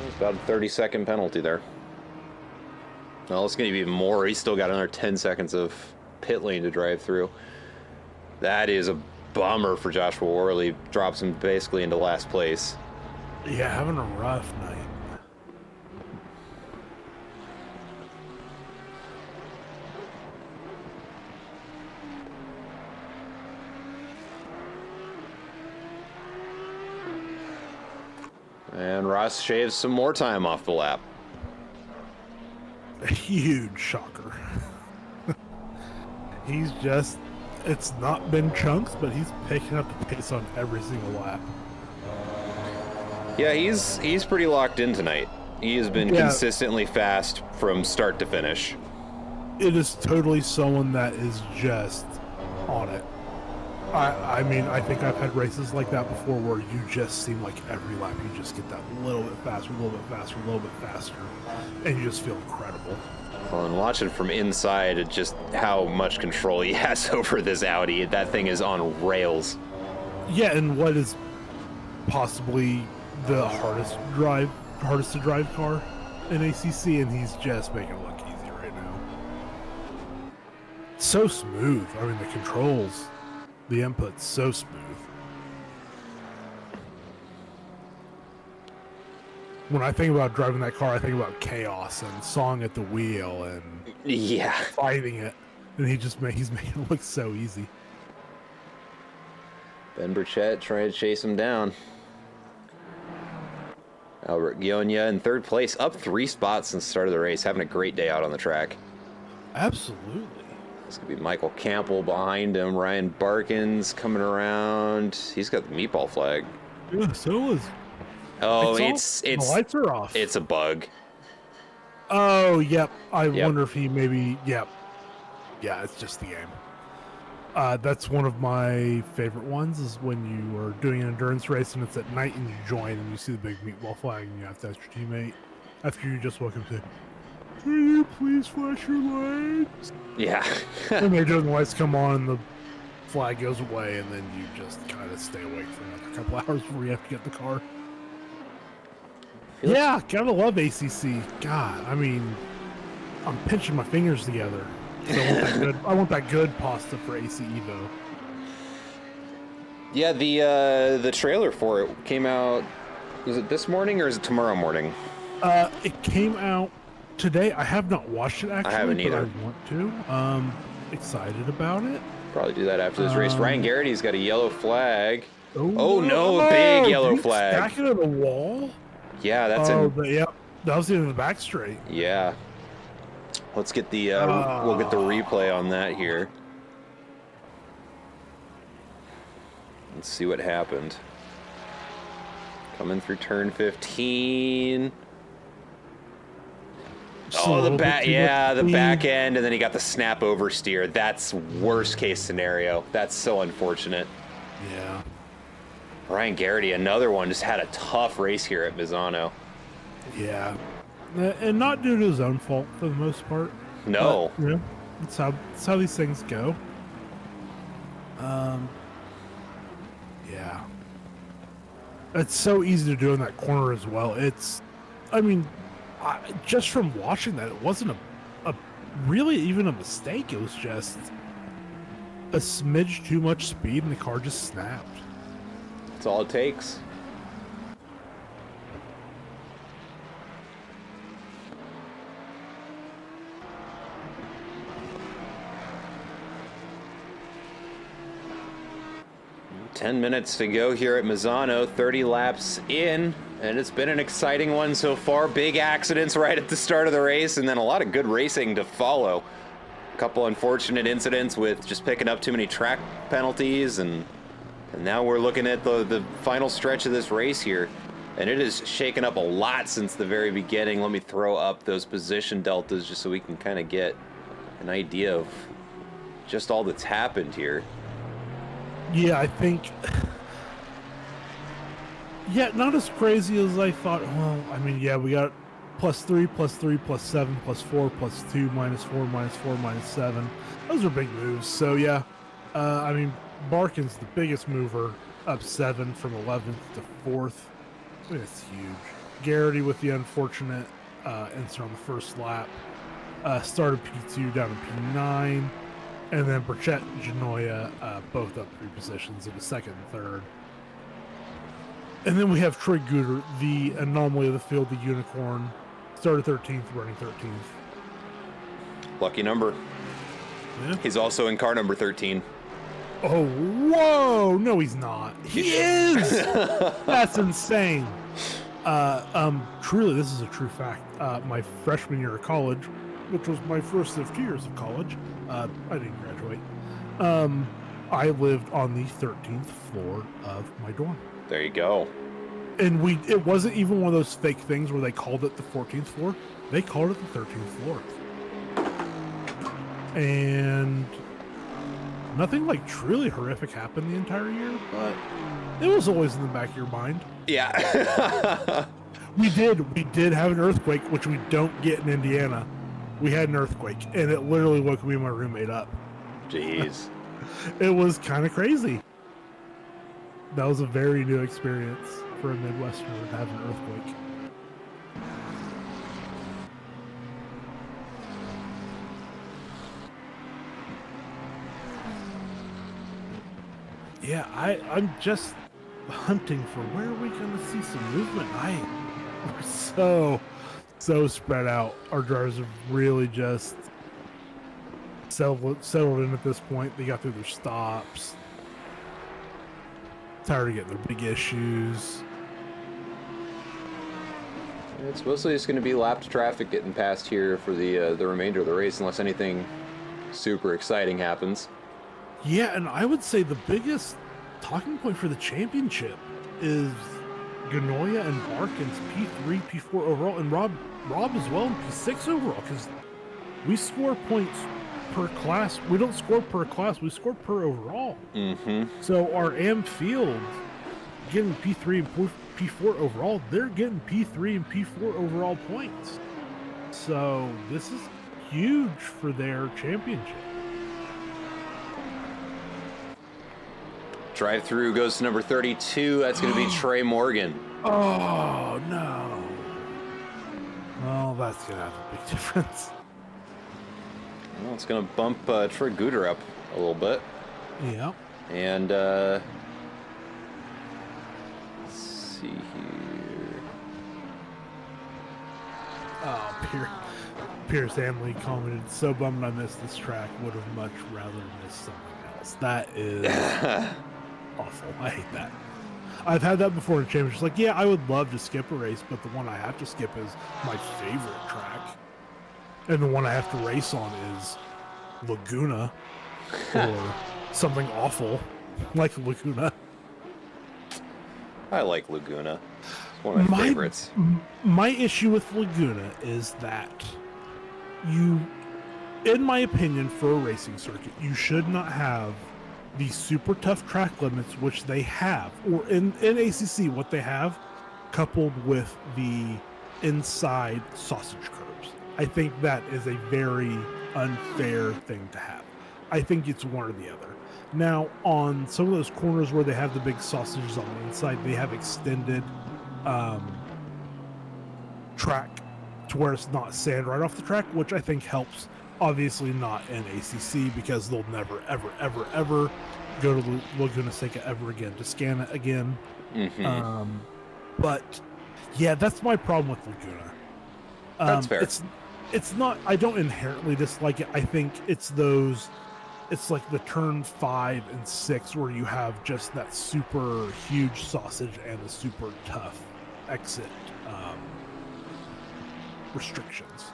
[SPEAKER 1] It's about a 30-second penalty there. Well, it's going to be even more. He's still got another 10 seconds of pit lane to drive through. That is a bummer for Joshua Worley. Drops him basically into last place.
[SPEAKER 2] Yeah, having a rough night.
[SPEAKER 1] And Ross shaves some more time off the lap.
[SPEAKER 2] A huge shocker. He's just, it's not been chunks, but he's picking up the pace on every single lap.
[SPEAKER 1] Yeah, he's pretty locked in tonight. He has been consistently fast from start to finish.
[SPEAKER 2] It is totally someone that is just on it. I mean, I think I've had races like that before where you just seem like every lap you just get that little bit faster, a little bit faster, a little bit faster, and you just feel incredible.
[SPEAKER 1] Well, and watching from inside, it just how much control he has over this Audi. That thing is on rails.
[SPEAKER 2] Yeah, and what is possibly the hardest to drive car in ACC, and he's just making it look easy right now. So smooth. I mean, the controls. The input's so smooth. When I think about driving that car, I think about chaos and song at the wheel and fighting it. And he's making it look so easy.
[SPEAKER 1] Ben Burchett trying to chase him down. Albert Gionia in third place, up 3 spots since the start of the race, having a great day out on the track.
[SPEAKER 2] Absolutely.
[SPEAKER 1] It's going to be Michael Campbell behind him. Ryan Barkins coming around. He's got the meatball flag.
[SPEAKER 2] Yeah, so is.
[SPEAKER 1] Oh,
[SPEAKER 2] The lights are off.
[SPEAKER 1] It's a bug.
[SPEAKER 2] Oh, yep. I
[SPEAKER 1] Yep.
[SPEAKER 2] wonder if he maybe. Yep. Yeah, it's just the game. That's one of my favorite ones. Is when you are doing an endurance race and it's at night and you join and you see the big meatball flag and you have to ask your teammate after you just woke up to, "Can you please flash your lights?"
[SPEAKER 1] Yeah.
[SPEAKER 2] And they're doing the lights come on and the flag goes away and then you just kind of stay awake for another couple hours before you have to get in the car. Yeah, gotta love ACC. God, I mean, I'm pinching my fingers together. So I want that good pasta for ACE Evo.
[SPEAKER 1] Yeah, the trailer for it came out. Was it this morning or is it tomorrow morning?
[SPEAKER 2] It came out today. I have not watched it actually.
[SPEAKER 1] I haven't either.
[SPEAKER 2] But I want to. Excited about it.
[SPEAKER 1] Probably do that after this race. Ryan Garrity's got a yellow flag.
[SPEAKER 2] Oh
[SPEAKER 1] no, a big yellow
[SPEAKER 2] dude,
[SPEAKER 1] flag.
[SPEAKER 2] Stack it on the wall.
[SPEAKER 1] Yeah, that's
[SPEAKER 2] Yep. That was in the back straight.
[SPEAKER 1] Yeah. Let's get the we'll get the replay on that here. Let's see what happened. Coming through turn 15. Oh, the back, yeah, the back end, and then he got the snap oversteer. That's worst case scenario. That's so unfortunate.
[SPEAKER 2] Yeah.
[SPEAKER 1] Ryan Garrity, another one, just had a tough race here at Misano.
[SPEAKER 2] Yeah. And not due to his own fault for the most part.
[SPEAKER 1] No.
[SPEAKER 2] But, you know, that's how these things go. Yeah. It's so easy to do in that corner as well. I mean, just from watching that, it wasn't a really even a mistake. It was just a smidge too much speed and the car just snapped.
[SPEAKER 1] That's all it takes. Ten minutes to go here at Misano, 30 laps in, and it's been an exciting one so far. Big accidents right at the start of the race, and then a lot of good racing to follow. A couple unfortunate incidents with just picking up too many track penalties, and now we're looking at the final stretch of this race here. And it has shaken up a lot since the very beginning. Let me throw up those position deltas just so we can kind of get an idea of just all that's happened here.
[SPEAKER 2] Yeah, I think... Yeah, not as crazy as I thought. Well, I mean, yeah, we got +3, +3, +7, +4, +2, -4, -4, -7. Those are big moves. So, yeah, I mean, Barkin's the biggest mover, up 7 from 11th to 4th. I mean, it's huge. Garrity with the unfortunate incident on the first lap. Started P2 down to P9. And then Burchett and Genoya both up 3 positions in the second and third. And then we have Troy Guter, the anomaly of the field, the unicorn. Started 13th, running 13th.
[SPEAKER 1] Lucky number.
[SPEAKER 2] Yeah.
[SPEAKER 1] He's also in car number 13.
[SPEAKER 2] Oh, whoa! No, he's not. He is! That's insane. Truly, this is a true fact. My freshman year of college, which was my first of 2 years of college, I didn't graduate. I lived on the 13th floor of my dorm.
[SPEAKER 1] There you go.
[SPEAKER 2] And it wasn't even one of those fake things where they called it the 14th floor. They called it the 13th floor. And nothing like truly horrific happened the entire year, but it was always in the back of your mind.
[SPEAKER 1] Yeah.
[SPEAKER 2] We did have an earthquake, which we don't get in Indiana. We had an earthquake, and it literally woke me and my roommate up.
[SPEAKER 1] Jeez.
[SPEAKER 2] It was kind of crazy. That was a very new experience for a Midwesterner to have an earthquake. Yeah, I'm just hunting for where are we going to see some movement. We're so spread out. Our drivers have really just settled in at this point. They got through their stops. Tired of getting their big issues.
[SPEAKER 1] It's mostly just going to be lapped traffic getting past here for the remainder of the race, unless anything super exciting happens.
[SPEAKER 2] Yeah, and I would say the biggest talking point for the championship is Ganoia and Barkin's P3, P4 overall, and Rob as well in P6 overall, because we score points per class. We don't score per class, we score per overall.
[SPEAKER 1] Mm-hmm.
[SPEAKER 2] So our AM field getting P3 and P4 overall, they're getting P3 and P4 overall points. So this is huge for their championship.
[SPEAKER 1] Drive through goes to number 32. That's going to be Trey Morgan.
[SPEAKER 2] Oh, no. Well, that's going to have a big difference.
[SPEAKER 1] Well, it's going to bump Troy Guter up a little bit.
[SPEAKER 2] Yeah.
[SPEAKER 1] And let's see here.
[SPEAKER 2] Oh, Pierce Hamley commented, so bummed I missed this track. Would have much rather missed something else. That is awful. I hate that. I've had that before in championships. Like, yeah, I would love to skip a race, but the one I have to skip is my favorite track. And the one I have to race on is Laguna or something awful like Laguna.
[SPEAKER 1] I like Laguna. It's one of my favorites.
[SPEAKER 2] My issue with Laguna is that in my opinion, for a racing circuit, you should not have the super tough track limits, which they have, or in ACC, what they have, coupled with the inside sausage curbs. I think that is a very unfair thing to have. I think it's one or the other. Now, on some of those corners where they have the big sausages on the inside, they have extended track to where it's not sand right off the track, which I think helps. Obviously not in ACC, because they'll never, ever, ever, ever go to Laguna Seca ever again to scan it again.
[SPEAKER 1] Mm-hmm.
[SPEAKER 2] But yeah, that's my problem with Laguna.
[SPEAKER 1] That's fair.
[SPEAKER 2] It's not, I don't inherently dislike it. I think it's like the turn 5 and 6 where you have just that super huge sausage and the super tough exit restrictions.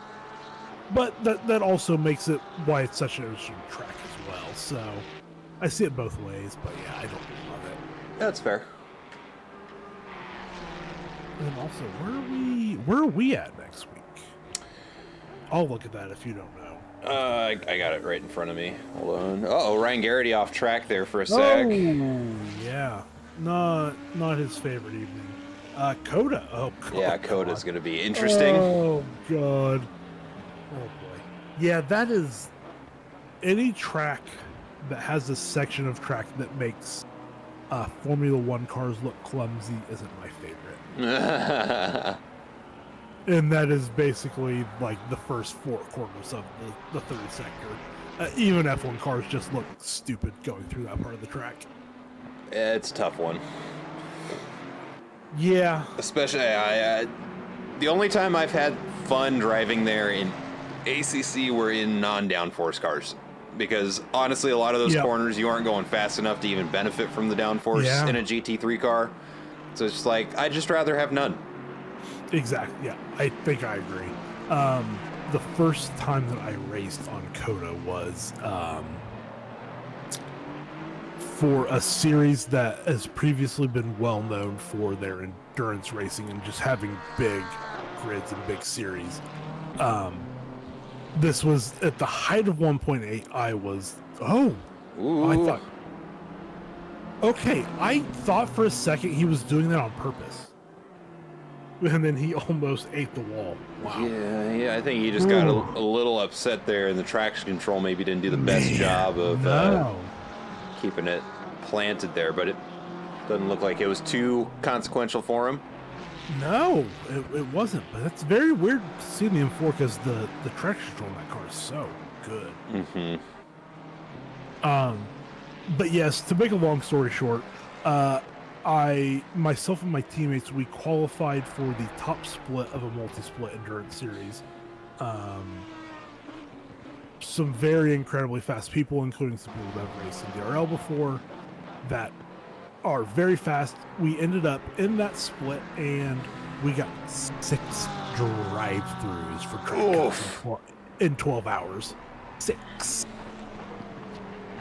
[SPEAKER 2] But that also makes it why it's such an interesting track as well. So I see it both ways, but yeah, I don't love it.
[SPEAKER 1] That's fair.
[SPEAKER 2] And also, where are we at next week? I'll look at that if you don't know.
[SPEAKER 1] I got it right in front of me. Hold on. Uh-oh, Ryan Garrity off track there for a sec.
[SPEAKER 2] Oh, yeah. Not his favorite evening. Coda. Oh, God.
[SPEAKER 1] Yeah, Coda's going to be interesting.
[SPEAKER 2] Oh, God. Oh, boy. Yeah, that is... Any track that has a section of track that makes Formula One cars look clumsy isn't my favorite. And that is basically like the first 4 quarters of the third sector. Even F1 cars just look stupid going through that part of the track.
[SPEAKER 1] It's a tough one.
[SPEAKER 2] Yeah.
[SPEAKER 1] Especially, the only time I've had fun driving there in ACC were in non-downforce cars. Because honestly, a lot of those corners, you aren't going fast enough to even benefit from the downforce in a GT3 car. So it's just like, I'd just rather have none.
[SPEAKER 2] Exactly. Yeah, I think I agree. The first time that I raced on Coda was for a series that has previously been well known for their endurance racing and just having big grids and big series. This was at the height of 1.8. I was, I thought for a second he was doing that on purpose. And then he almost ate the wall. Wow.
[SPEAKER 1] Yeah, I think he just got a little upset there, and the traction control maybe didn't do the best job of keeping it planted there, but it doesn't look like it was too consequential for him.
[SPEAKER 2] No, it wasn't, but that's very weird to see in the M4 because the traction control in that car is so good.
[SPEAKER 1] Mm-hmm.
[SPEAKER 2] But yes, to make a long story short, myself and my teammates, we qualified for the top split of a multi-split endurance series. Some very incredibly fast people, including some people that have raced in DRL before, that are very fast. We ended up in that split, and We got 6 drive-throughs for track cuts in 12 hours. 6.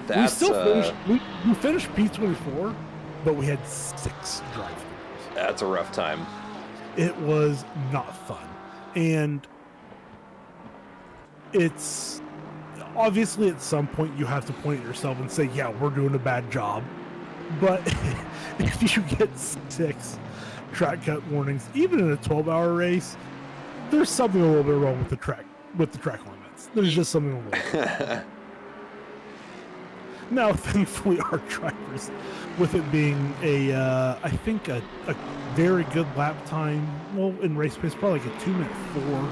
[SPEAKER 1] That's,
[SPEAKER 2] we still finished. We finished P24, but we had 6 drive-throughs.
[SPEAKER 1] That's a rough time.
[SPEAKER 2] It was not fun, and it's obviously at some point you have to point at yourself and say, "Yeah, we're doing a bad job." But if you get 6 track cut warnings, even in a 12-hour race, there's something a little bit wrong with the track limits. There's just something a little. Now, thankfully, our drivers, with it being I think a very good lap time, well, in race pace, probably like a 2-minute 4.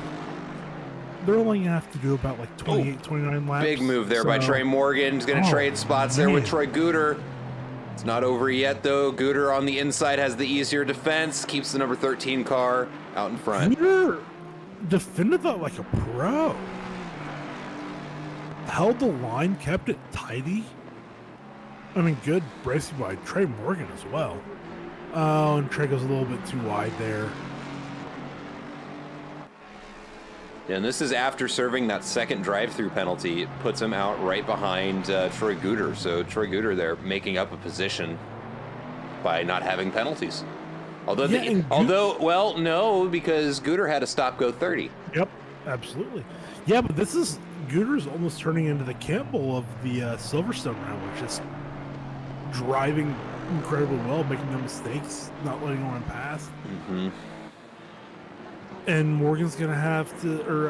[SPEAKER 2] They're only gonna have to do about like 28, 29 laps.
[SPEAKER 1] Big move there by Trey Morgan. He's gonna trade spots there with Troy Guter. It's not over yet, though. Guter on the inside has the easier defense, keeps the number 13 car out in front.
[SPEAKER 2] Guter defended that like a pro. Held the line, kept it tidy. I mean, good racing by Trey Morgan as well. Oh, and Trey goes a little bit too wide there.
[SPEAKER 1] Yeah, and this is after serving that second drive-through penalty. It puts him out right behind Troy Guter. So Troy Guter there making up a position by not having penalties. Although, well, no, because Guter had a stop-go 30.
[SPEAKER 2] Yep, absolutely. Yeah, but this is Guter's almost turning into the Campbell of the Silverstone round, which is driving incredibly well, making no mistakes, not letting anyone pass.
[SPEAKER 1] Mm-hmm.
[SPEAKER 2] And Morgan's gonna have to, or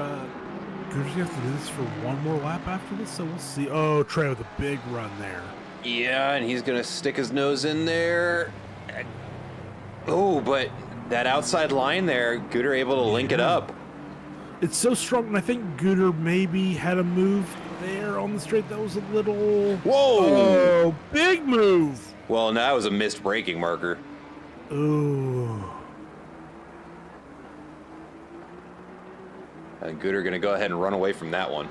[SPEAKER 2] Guter's gonna have to do this for one more lap after this, so we'll see. Oh, Trey with a big run there.
[SPEAKER 1] Yeah, and he's gonna stick his nose in there. Oh, but that outside line there, Guter able to link it up.
[SPEAKER 2] It's so strong, and I think Guter maybe had a move there on the straight that was a little...
[SPEAKER 1] Whoa!
[SPEAKER 2] Oh, big move!
[SPEAKER 1] Well, and that was a missed braking marker.
[SPEAKER 2] Ooh.
[SPEAKER 1] And Guter going to go ahead and run away from that one.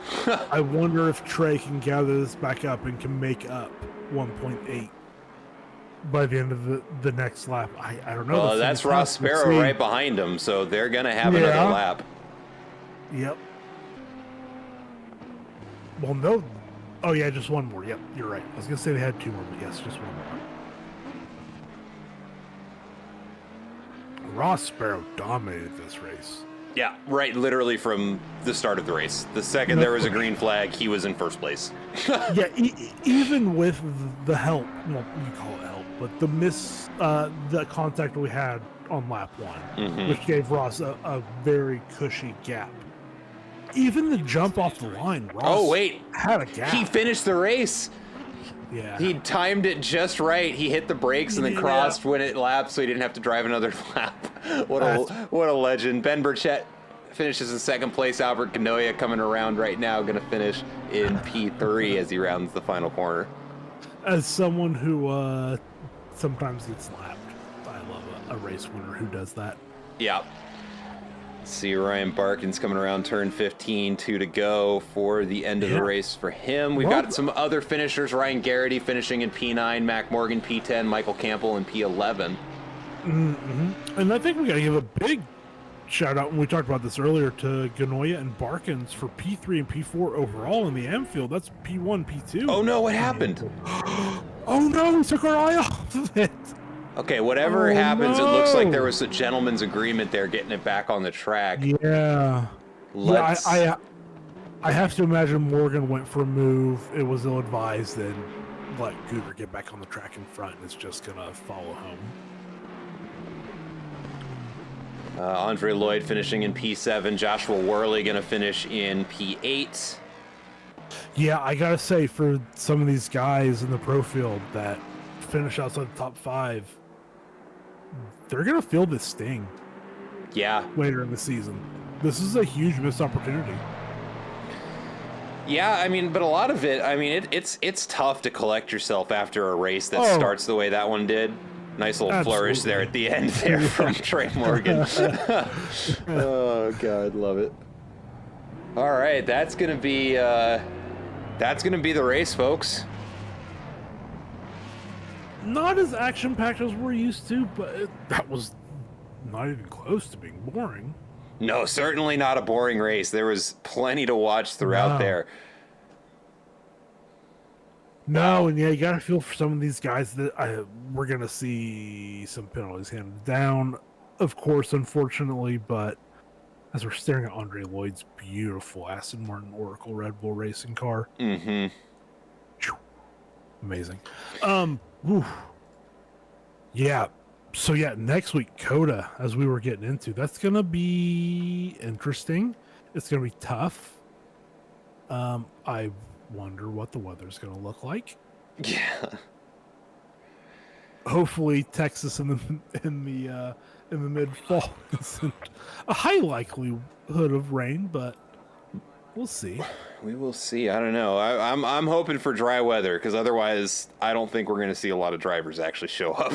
[SPEAKER 2] I wonder if Trey can gather this back up and can make up 1.8 by the end of the next lap. I don't know.
[SPEAKER 1] Well, that's Ross Sparrow right behind him, so they're going to have another lap.
[SPEAKER 2] Yep. Well, no. Oh, yeah, just one more. Yep, you're right. I was going to say they had 2 more, but yes, just one more. Ross Sparrow dominated this race.
[SPEAKER 1] Yeah, right, literally from the start of the race. The second there was a green flag, he was in first place.
[SPEAKER 2] Yeah, even with the help, well, you call it help, but the contact we had on lap 1, which gave Ross a very cushy gap. Even the jump off the line, Ross had a gap.
[SPEAKER 1] He finished the race.
[SPEAKER 2] Yeah.
[SPEAKER 1] He timed it just right. He hit the brakes and then crossed when it lapped, so he didn't have to drive another lap. What a legend. Ben Burchett finishes in second place. Albert Ganoia coming around right now, going to finish in P3 as he rounds the final corner.
[SPEAKER 2] As someone who sometimes gets lapped, I love a race winner who does that.
[SPEAKER 1] Yeah. See Ryan Barkins coming around turn 15, 2 to go for the end of the race for him. We've got some other finishers. Ryan Garrity finishing in P9, Mac Morgan P10, Michael Campbell in P11.
[SPEAKER 2] And I think we got to give a big shout out, and we talked about this earlier, to Ganoia and Barkins for P3 and P4 overall in the Amfield. That's P1, P2.
[SPEAKER 1] Oh no, what happened?
[SPEAKER 2] Oh no, we took our eye off of it.
[SPEAKER 1] Okay, whatever happens, it looks like there was a gentleman's agreement there, getting it back on the track.
[SPEAKER 2] Yeah. I have to imagine Morgan went for a move. It was ill-advised, and let Guter get back on the track in front, and it's just going to follow home.
[SPEAKER 1] Andre Lloyd finishing in P7. Joshua Worley going to finish in P8.
[SPEAKER 2] Yeah, I got to say, for some of these guys in the pro field that finish outside the top 5, they're going to feel this sting.
[SPEAKER 1] Yeah.
[SPEAKER 2] Later in the season. This is a huge missed opportunity.
[SPEAKER 1] Yeah, I mean, but a lot of it, I mean, it's tough to collect yourself after a race that starts the way that one did. Nice little flourish there at the end there from Trey Morgan. Oh, God, love it. All right, that's going to be the race, folks.
[SPEAKER 2] Not as action-packed as we're used to, but that was not even close to being boring.
[SPEAKER 1] No, certainly not a boring race. There was plenty to watch throughout
[SPEAKER 2] No.
[SPEAKER 1] there.
[SPEAKER 2] No,
[SPEAKER 1] Wow.
[SPEAKER 2] and yeah, you got to feel for some of these guys that we're going to see some penalties handed down, of course, unfortunately, but as we're staring at Andre Lloyd's beautiful Aston Martin Oracle Red Bull racing car.
[SPEAKER 1] Mm-hmm.
[SPEAKER 2] Amazing. Whew. Yeah. So yeah, next week, Coda, as we were getting into, that's going to be interesting. It's going to be tough. I wonder what the weather's going to look like.
[SPEAKER 1] Yeah.
[SPEAKER 2] Hopefully, Texas in the mid fall isn't a high likelihood of rain, but we'll see.
[SPEAKER 1] We will see. I don't know. I'm hoping for dry weather because otherwise, I don't think we're going to see a lot of drivers actually show up.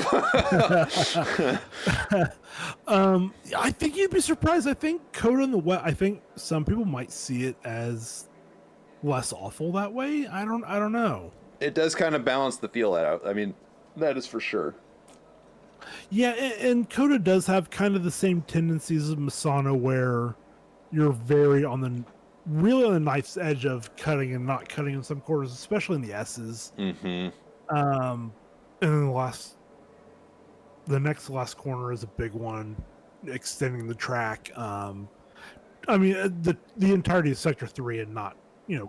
[SPEAKER 2] I think you'd be surprised. I think Coda in the wet. I think some people might see it as less awful that way. I don't know.
[SPEAKER 1] It does kind of balance the field out. I mean, that is for sure.
[SPEAKER 2] Yeah, and Coda does have kind of the same tendencies as Misano, where you're very really on the knife's edge of cutting and not cutting in some quarters, especially in the S's.
[SPEAKER 1] Mm-hmm.
[SPEAKER 2] And then the next last corner is a big one, extending the track. I mean, the entirety of Sector 3 and not,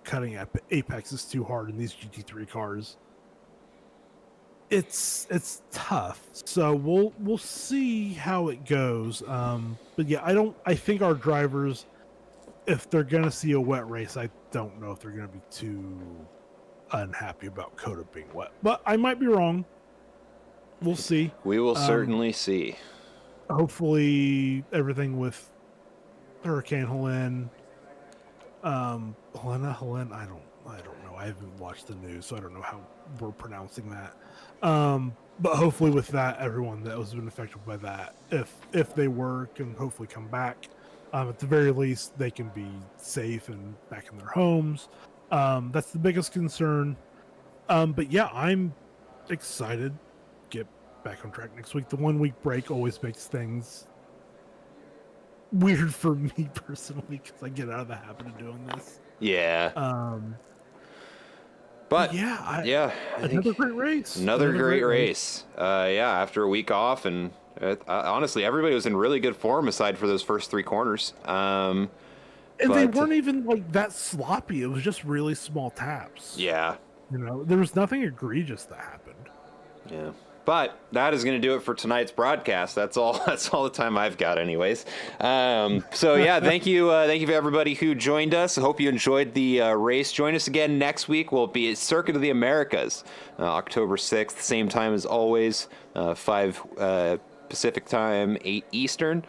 [SPEAKER 2] cutting at apex is too hard in these GT3 cars. It's tough. So we'll see how it goes. But yeah, I think our drivers, if they're gonna see a wet race, I don't know if they're gonna be too unhappy about Coda being wet. But I might be wrong. We'll see.
[SPEAKER 1] We will certainly see.
[SPEAKER 2] Hopefully everything with Hurricane Helene, Helena, I don't know. I haven't watched the news, so I don't know how we're pronouncing that. But hopefully with that, everyone that was been affected by that, if they were, can hopefully come back. At the very least, they can be safe and back in their homes. That's the biggest concern. But yeah, I'm excited to get back on track next week. The 1 week break always makes things weird for me personally because I get out of the habit of doing this.
[SPEAKER 1] Yeah. But
[SPEAKER 2] yeah, another great race.
[SPEAKER 1] Another great race. Yeah, after a week off, and honestly, everybody was in really good form aside for those first three corners.
[SPEAKER 2] And they weren't even like that sloppy. It was just really small taps.
[SPEAKER 1] Yeah.
[SPEAKER 2] There was nothing egregious that happened.
[SPEAKER 1] Yeah. But that is going to do it for tonight's broadcast. That's all the time I've got, anyways. So yeah, thank you for everybody who joined us. I hope you enjoyed the race. Join us again next week. We'll be at Circuit of the Americas, October 6th, same time as always, 5 Pacific time, 8 Eastern.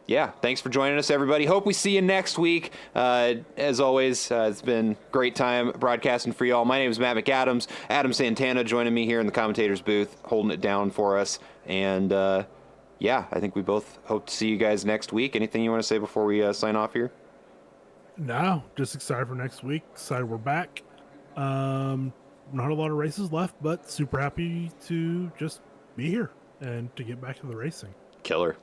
[SPEAKER 1] Yeah, thanks for joining us, everybody. Hope we see you next week. As always, it's been a great time broadcasting for y'all. My name is Matt McAdams. Adam Santana joining me here in the commentator's booth, holding it down for us. And yeah, I think we both hope to see you guys next week. Anything you want to say before we sign off here?
[SPEAKER 2] No, just excited for next week. Excited we're back. Not a lot of races left, but super happy to just be here and to get back to the racing.
[SPEAKER 1] Killer.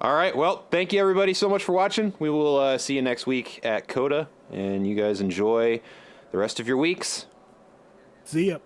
[SPEAKER 1] All right, well, thank you everybody so much for watching. We will see you next week at Coda, and you guys enjoy the rest of your weeks.
[SPEAKER 2] See ya.